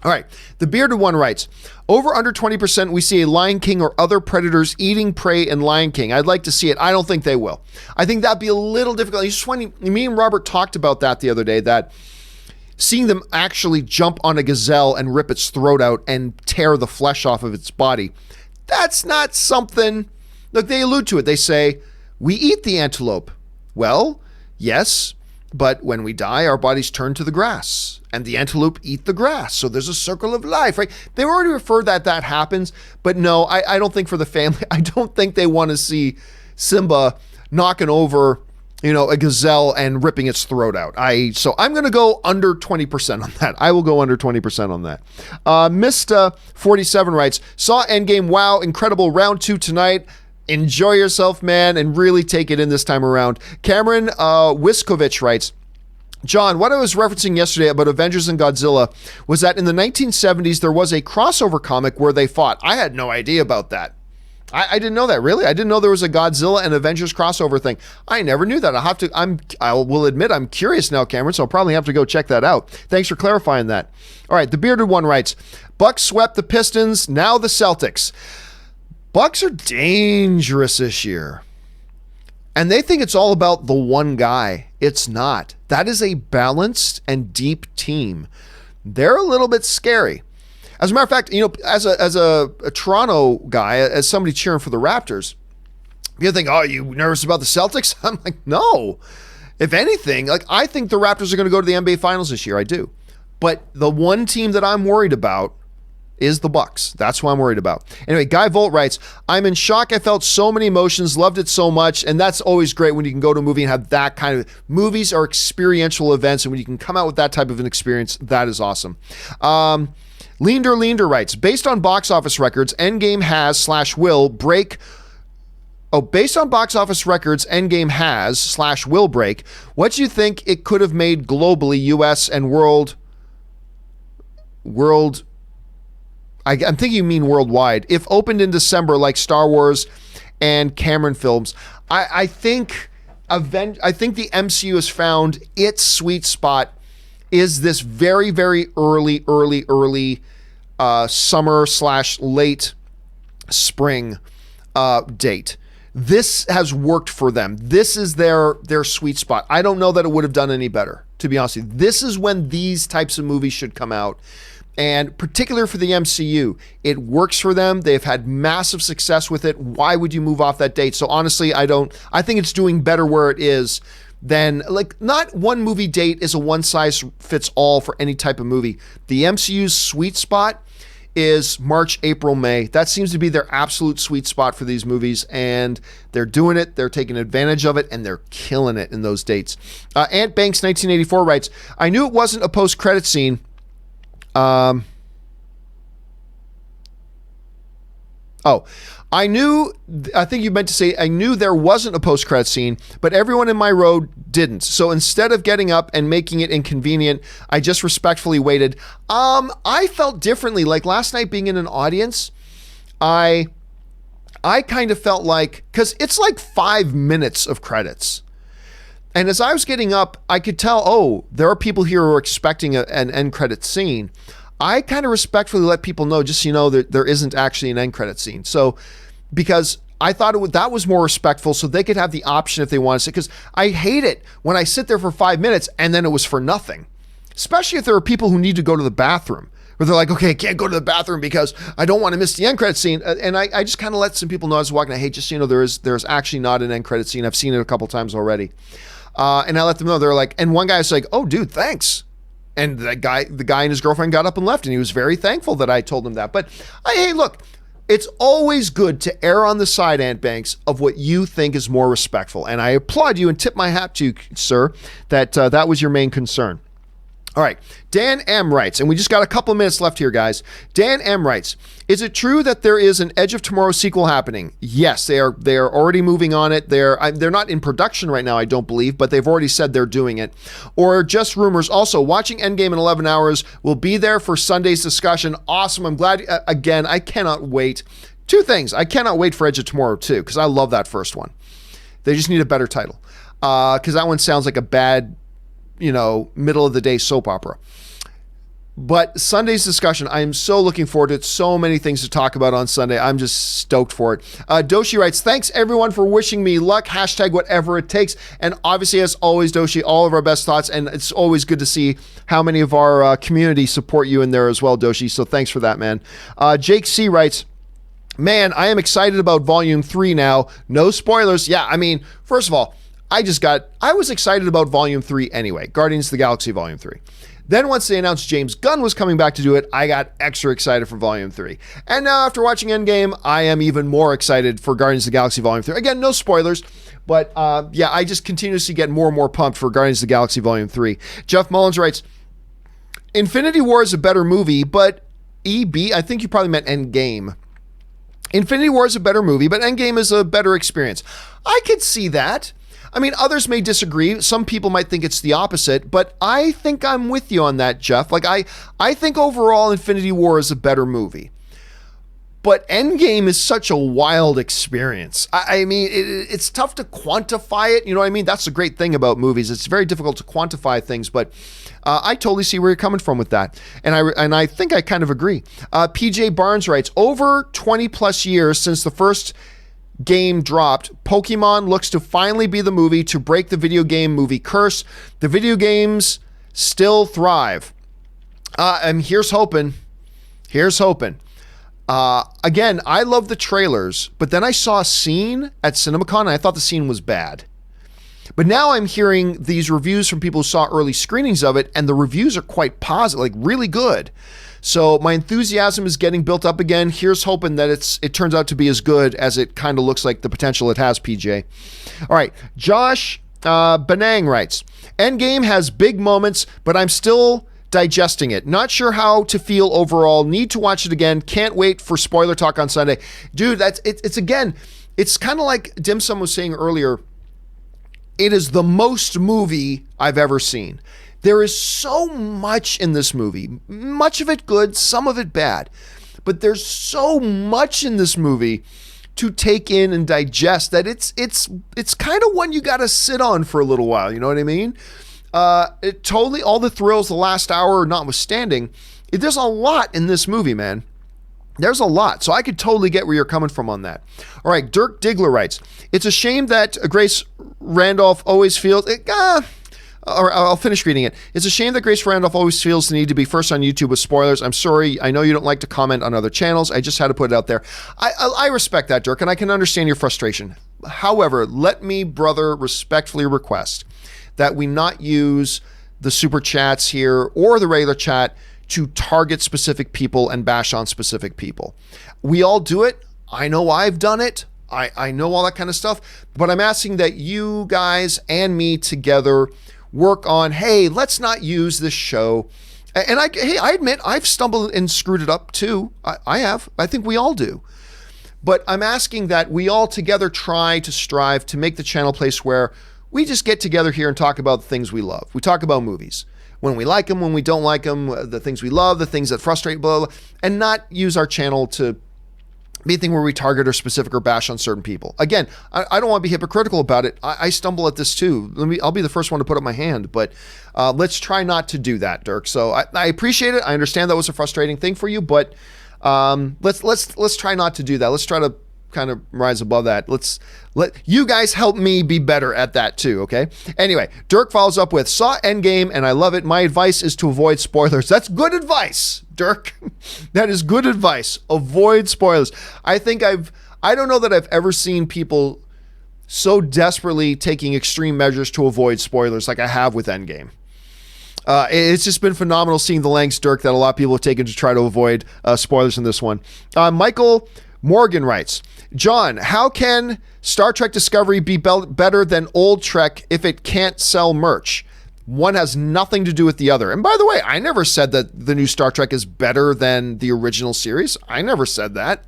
All right, the Bearded One writes, over under 20% we see a Lion King or other predators eating prey in Lion King. I'd like to see it. I don't think they will. I think that'd be a little difficult. Me and Robert talked about that the other day, that seeing them actually jump on a gazelle and rip its throat out and tear the flesh off of its body, that's not something. Look, they allude to it. They say, we eat the antelope. Well, yes, but when we die, our bodies turn to the grass, and the antelope eat the grass. So there's a circle of life, right? They already referred that happens, but no, I don't think for the family, I don't think they want to see Simba knocking over, a gazelle and ripping its throat out. So I'm going to go under 20% on that. I will go under 20% on that. Mista 47 writes, saw Endgame. Wow, incredible. Round 2 tonight. Enjoy yourself, man, and really take it in this time around. Cameron Wiskovich writes, John, what I was referencing yesterday about Avengers and Godzilla was that in the 1970s, there was a crossover comic where they fought. I had no idea about that. I didn't know that. Really? I didn't know there was a Godzilla and Avengers crossover thing. I never knew that. I will admit I'm curious now, Cameron, so I'll probably have to go check that out. Thanks for clarifying that. All right, the bearded one writes, Bucks swept the Pistons, now the Celtics. Bucks are dangerous this year. And they think it's all about the one guy. It's not. That is a balanced and deep team. They're a little bit scary. As a matter of fact, as a Toronto guy, as somebody cheering for the Raptors, you think, oh, you nervous about the Celtics? I'm like, no. If anything, I think the Raptors are going to go to the NBA Finals this year. I do. But the one team that I'm worried about is the Bucks. That's what I'm worried about. Anyway, Guy Volt writes, I'm in shock. I felt so many emotions, loved it so much. And that's always great when you can go to a movie and have that kind of, movies are experiential events. And when you can come out with that type of an experience, that is awesome. Leander writes, based on box office records, Endgame has/will break. Based on box office records, Endgame has/will break. What do you think it could have made globally, US and world? I'm thinking you mean worldwide. If opened in December, like Star Wars and Cameron films, I think the MCU has found its sweet spot. Is this very, very early summer/late spring date. This has worked for them. This is their sweet spot. I don't know that it would have done any better, to be honest with you. This is when these types of movies should come out. And particularly for the MCU, it works for them. They've had massive success with it. Why would you move off that date? So honestly, I think it's doing better where it is than, not one movie date is a one size fits all for any type of movie. The MCU's sweet spot is March, April, May. That seems to be their absolute sweet spot for these movies, and they're doing it. They're taking advantage of it, and they're killing it in those dates. Ant Banks 1984 writes, I knew it wasn't a post-credit scene. I think you meant to say, I knew there wasn't a post-credit scene, but everyone in my row didn't. So instead of getting up and making it inconvenient, I just respectfully waited. I felt differently. Like last night being in an audience, I kind of felt like, because it's like 5 minutes of credits. And as I was getting up, I could tell, there are people here who are expecting an end credit scene. I kind of respectfully let people know, just so you know, that there isn't actually an end credit scene. So, because I thought that was more respectful, so they could have the option if they wanted to. Because I hate it when I sit there for 5 minutes and then it was for nothing. Especially if there are people who need to go to the bathroom, where they're like, okay, I can't go to the bathroom because I don't want to miss the end credit scene. And I just kind of let some people know as I was walking, hey, just so you know, there's actually not an end credit scene. I've seen it a couple times already. And I let them know. They're like, and one guy was like, oh, dude, thanks. And the guy and his girlfriend got up and left, and he was very thankful that I told him that. But hey, look, it's always good to err on the side, Ant Banks, of what you think is more respectful. And I applaud you and tip my hat to you, sir, that that was your main concern. All right, Dan M. writes, and we just got a couple of minutes left here, guys. Dan M. writes, is it true that there is an Edge of Tomorrow sequel happening? Yes, they are already moving on it. They're not in production right now, I don't believe, but they've already said they're doing it. Or just rumors. Also, watching Endgame in 11 hours. Will be there for Sunday's discussion. Awesome. I'm glad. Again, I cannot wait. Two things. I cannot wait for Edge of Tomorrow, too, because I love that first one. They just need a better title, because that one sounds like a bad, middle of the day soap opera. But Sunday's discussion, I am so looking forward to it. So many things to talk about on Sunday. I'm just stoked for it. Doshi writes, thanks everyone for wishing me luck. # whatever it takes. And obviously, as always, Doshi, all of our best thoughts. And it's always good to see how many of our community support you in there as well, Doshi. So thanks for that, man. Jake C writes, man, I am excited about Volume 3 now. No spoilers. Yeah, I mean, first of all, I was excited about Volume 3 anyway, Guardians of the Galaxy Volume 3. Then once they announced James Gunn was coming back to do it, I got extra excited for Volume 3. And now after watching Endgame, I am even more excited for Guardians of the Galaxy Volume 3. Again, no spoilers, but I just continuously get more and more pumped for Guardians of the Galaxy Volume 3. Jeff Mullins writes, Infinity War is a better movie, but I think you probably meant Endgame. Infinity War is a better movie, but Endgame is a better experience. I could see that. I mean, others may disagree. Some people might think it's the opposite, but I think I'm with you on that, Jeff. I think overall Infinity War is a better movie. But Endgame is such a wild experience. I mean, it's tough to quantify it. You know what I mean? That's the great thing about movies. It's very difficult to quantify things, but I totally see where you're coming from with that. And I think I kind of agree. PJ Barnes writes, over 20 plus years since the first game dropped, Pokemon looks to finally be the movie to break the video game movie curse. The video games still thrive. And here's hoping. Here's hoping. Again, I love the trailers, but then I saw a scene at CinemaCon and I thought the scene was bad. But now I'm hearing these reviews from people who saw early screenings of it, and the reviews are quite positive, like really good. So my enthusiasm is getting built up again. Here's hoping that it turns out to be as good as it kind of looks like the potential it has, PJ. All right, Josh Benang writes, Endgame has big moments, but I'm still digesting it. Not sure how to feel overall. Need to watch it again. Can't wait for spoiler talk on Sunday. Dude, it's again, it's kind of like Dim Sum was saying earlier. It is the most movie I've ever seen. There is so much in this movie. Much of it good, some of it bad. But there's so much in this movie to take in and digest that it's kind of one you got to sit on for a little while. You know what I mean? It totally, all the thrills the last hour notwithstanding, there's a lot in this movie, man. There's a lot. So I could totally get where you're coming from on that. All right, Dirk Diggler writes, it's a shame that Grace Randolph always feels, or I'll finish reading it. It's a shame that Grace Randolph always feels the need to be first on YouTube with spoilers. I'm sorry. I know you don't like to comment on other channels. I just had to put it out there. I respect that, Dirk, and I can understand your frustration. However, let me, brother, respectfully request that we not use the super chats here or the regular chat to target specific people and bash on specific people. We all do it. I know I've done it. I know all that kind of stuff, but I'm asking that you guys and me together work on, hey, let's not use this show. And I admit I've stumbled and screwed it up too. I have. I think we all do. But I'm asking that we all together try to strive to make the channel a place where we just get together here and talk about the things we love. We talk about movies. When we like them, when we don't like them, the things we love, the things that frustrate, blah, blah, blah, and not use our channel to be a thing where we target or specific or bash on certain people. Again, I don't want to be hypocritical about it. I stumble at this too. I'll be the first one to put up my hand, but let's try not to do that, Dirk. So I appreciate it. I understand that was a frustrating thing for you, but let's try not to do that. Let's try to kind of rise above that. Let you guys help me be better at that too, okay? Anyway, Dirk follows up with, saw Endgame and I love it. My advice is to avoid spoilers. That's good advice, Dirk. That is good advice. Avoid spoilers. I don't know that I've ever seen people so desperately taking extreme measures to avoid spoilers like I have with Endgame. It's just been phenomenal seeing the lengths, Dirk, that a lot of people have taken to try to avoid spoilers in this one. Michael Morgan writes, John, how can Star Trek Discovery be better than old Trek if it can't sell merch? One has nothing to do with the other. And by the way, I never said that the new Star Trek is better than the original series. I never said that.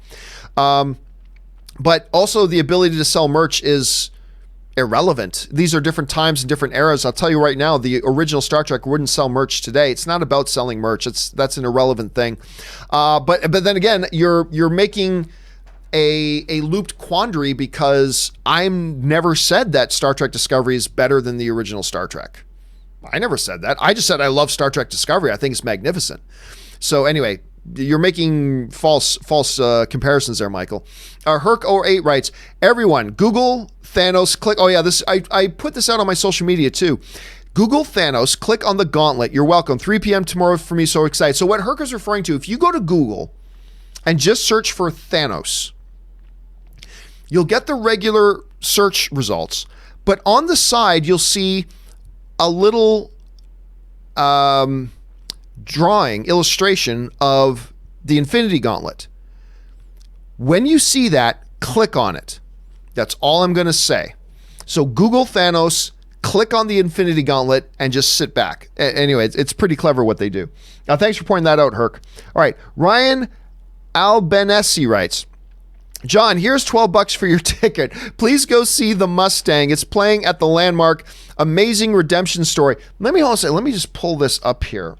But also the ability to sell merch is irrelevant. These are different times and different eras. I'll tell you right now, the original Star Trek wouldn't sell merch today. It's not about selling merch. That's an irrelevant thing. But then again, you're making a looped quandary because I never said that Star Trek Discovery is better than the original Star Trek. I never said that. I just said I love Star Trek Discovery. I think it's magnificent. So anyway, you're making false comparisons there, Michael. Herc08 writes, everyone, Google Thanos, click. Oh yeah, I put this out on my social media too. Google Thanos, click on the gauntlet. You're welcome. 3 p.m. tomorrow for me. So excited. So what Herc is referring to, if you go to Google and just search for Thanos, you'll get the regular search results, but on the side, you'll see a little illustration of the Infinity Gauntlet. When you see that, click on it. That's all I'm going to say. So Google Thanos, click on the Infinity Gauntlet, and just sit back. Anyway, it's pretty clever what they do. Now, thanks for pointing that out, Herc. All right, Ryan Albanesi writes, John, here's $12 for your ticket. Please go see The Mustang. It's playing at the Landmark. Amazing redemption story. Let me just pull this up here.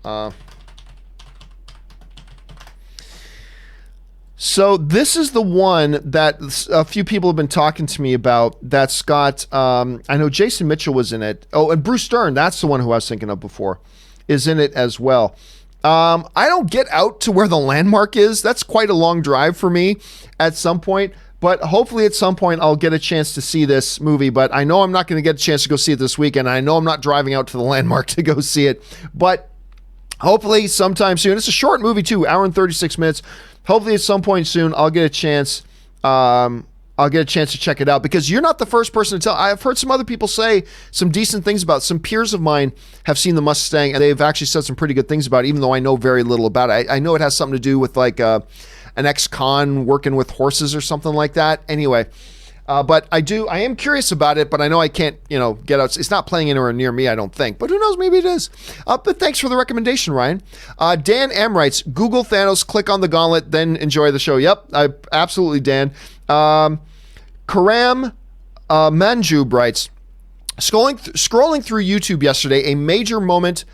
So this is the one that a few people have been talking to me about. That's got, I know Jason Mitchell was in it. Oh, and Bruce Stern, that's the one who I was thinking of before, is in it as well. I don't get out to where the landmark is. That's quite a long drive for me at some point. But hopefully at some point I'll get a chance to see this movie. But I know I'm not going to get a chance to go see it this weekend. I know I'm not driving out to the landmark to go see it. But hopefully sometime soon. It's a short movie too, hour and 36 minutes. Hopefully at some point soon I'll get a chance. I'll get a chance to check it out, because you're not the first person to tell. I've heard some other people say some decent things about it. Some peers of mine have seen the Mustang and they've actually said some pretty good things about it, even though I know very little about it. I know it has something to do with like an ex-con working with horses or something like that. Anyway, but I am curious about it, but I know I can't, get out. It's not playing anywhere near me, I don't think, but who knows, maybe it is. But thanks for the recommendation, Ryan. Dan M writes, Google Thanos, click on the gauntlet, then enjoy the show. Yep, absolutely, Dan. Karam Manjub writes, scrolling through YouTube yesterday, a major moment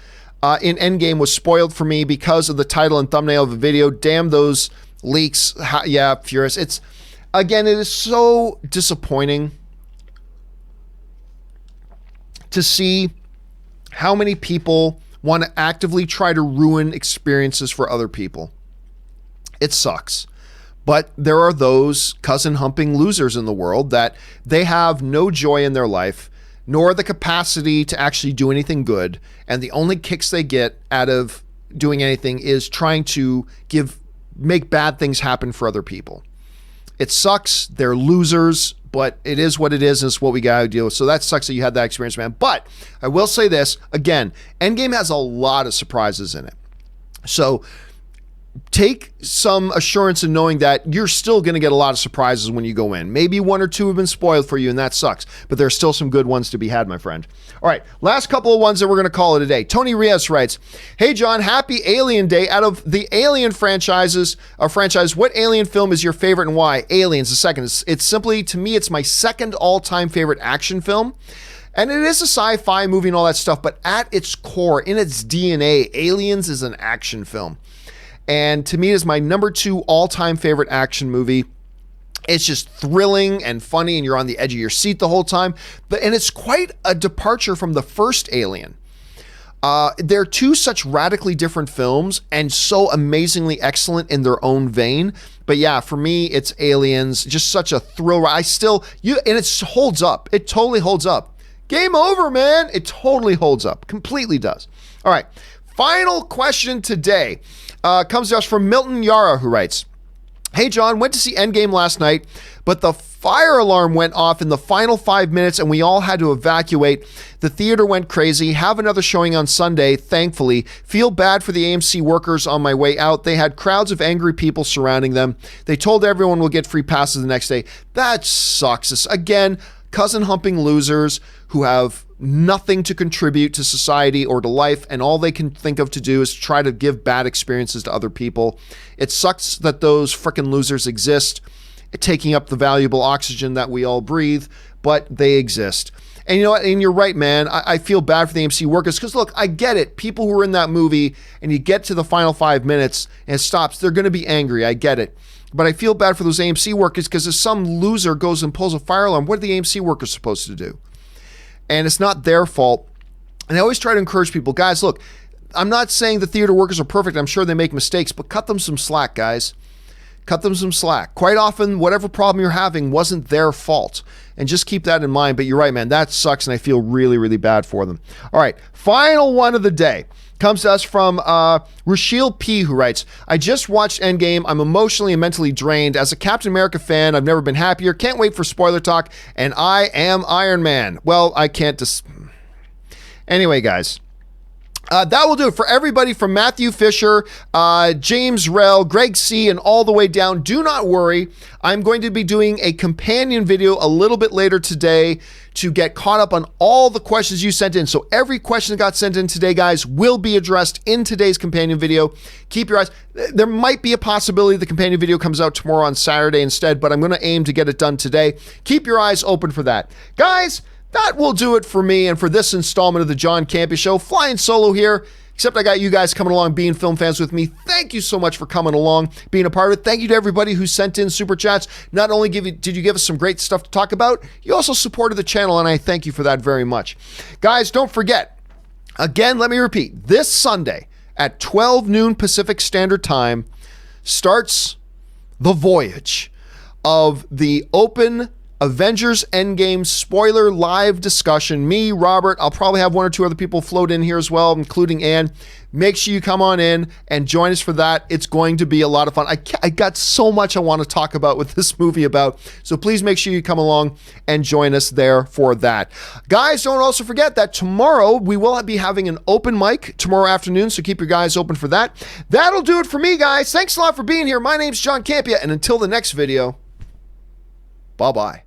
in Endgame was spoiled for me because of the title and thumbnail of the video. Damn those leaks. Yeah, furious. It is so disappointing to see how many people want to actively try to ruin experiences for other people. It sucks. But there are those cousin-humping losers in the world that they have no joy in their life, nor the capacity to actually do anything good. And the only kicks they get out of doing anything is trying to make bad things happen for other people. It sucks. They're losers, but it is what it is, and it's what we got to deal with. So that sucks that you had that experience, man. But I will say this, again, Endgame has a lot of surprises in it. So take some assurance in knowing that you're still going to get a lot of surprises when you go in. Maybe one or two have been spoiled for you, and that sucks. But there's still some good ones to be had, my friend. All right, last couple of ones that we're going to call it a day. Tony Rios writes, hey, John, happy Alien Day. Out of the Alien franchise, what Alien film is your favorite and why? Aliens, the second. It's simply, to me, it's my second all-time favorite action film. And it is a sci-fi movie and all that stuff, but at its core, in its DNA, Aliens is an action film. And to me, it is my number 2 all-time favorite action movie. It's just thrilling and funny, and you're on the edge of your seat the whole time. And it's quite a departure from the first Alien. They're two such radically different films and so amazingly excellent in their own vein. But yeah, for me, it's Aliens. Just such a thrill. And it holds up. It totally holds up. Game over, man. It totally holds up. Completely does. All right. Final question today comes to us from Milton Yara, who writes, hey, John, went to see Endgame last night, but the fire alarm went off in the final 5 minutes and we all had to evacuate. The theater went crazy. Have another showing on Sunday, thankfully. Feel bad for the AMC workers on my way out. They had crowds of angry people surrounding them. They told everyone we'll get free passes the next day. That sucks. Again, cousin-humping losers who have nothing to contribute to society or to life, and all they can think of to do is try to give bad experiences to other people. It sucks that those frickin' losers exist, taking up the valuable oxygen that we all breathe, but they exist. And you know what? And you're right, man. I feel bad for the AMC workers because, look, I get it. People who are in that movie and you get to the final 5 minutes and it stops, they're going to be angry. I get it. But I feel bad for those AMC workers because if some loser goes and pulls a fire alarm, what are the AMC workers supposed to do? And it's not their fault. And I always try to encourage people, guys, look, I'm not saying the theater workers are perfect. I'm sure they make mistakes, but cut them some slack, guys. Cut them some slack. Quite often, whatever problem you're having wasn't their fault. And just keep that in mind. But you're right, man. That sucks, and I feel really, really bad for them. All right. Final one of the day comes to us from Rashil P., who writes, I just watched Endgame. I'm emotionally and mentally drained. As a Captain America fan, I've never been happier. Can't wait for spoiler talk. And I am Iron Man. Well, I can't Anyway, guys. That will do it for everybody from Matthew Fisher, James Rell, Greg C., and all the way down. Do not worry. I'm going to be doing a companion video a little bit later today to get caught up on all the questions you sent in. So every question that got sent in today, guys, will be addressed in today's companion video. Keep your eyes. There might be a possibility the companion video comes out tomorrow on Saturday instead, but I'm going to aim to get it done today. Keep your eyes open for that. Guys, that will do it for me and for this installment of the John Campea Show. Flying solo here. Except I got you guys coming along, being film fans with me. Thank you so much for coming along, being a part of it. Thank you to everybody who sent in super chats. Not only did you give us some great stuff to talk about, you also supported the channel, and I thank you for that very much. Guys, don't forget, again, let me repeat, this Sunday at 12 noon Pacific Standard Time starts the voyage of the open Avengers Endgame spoiler live discussion. Me, Robert, I'll probably have one or two other people float in here as well, including Ann. Make sure you come on in and join us for that. It's going to be a lot of fun. I got so much I want to talk about with this movie about, so please make sure you come along and join us there for that. Guys, don't also forget that tomorrow we will be having an open mic tomorrow afternoon, so keep your guys open for that. That'll do it for me, guys. Thanks a lot for being here. My name's John Campea, and until the next video, bye-bye.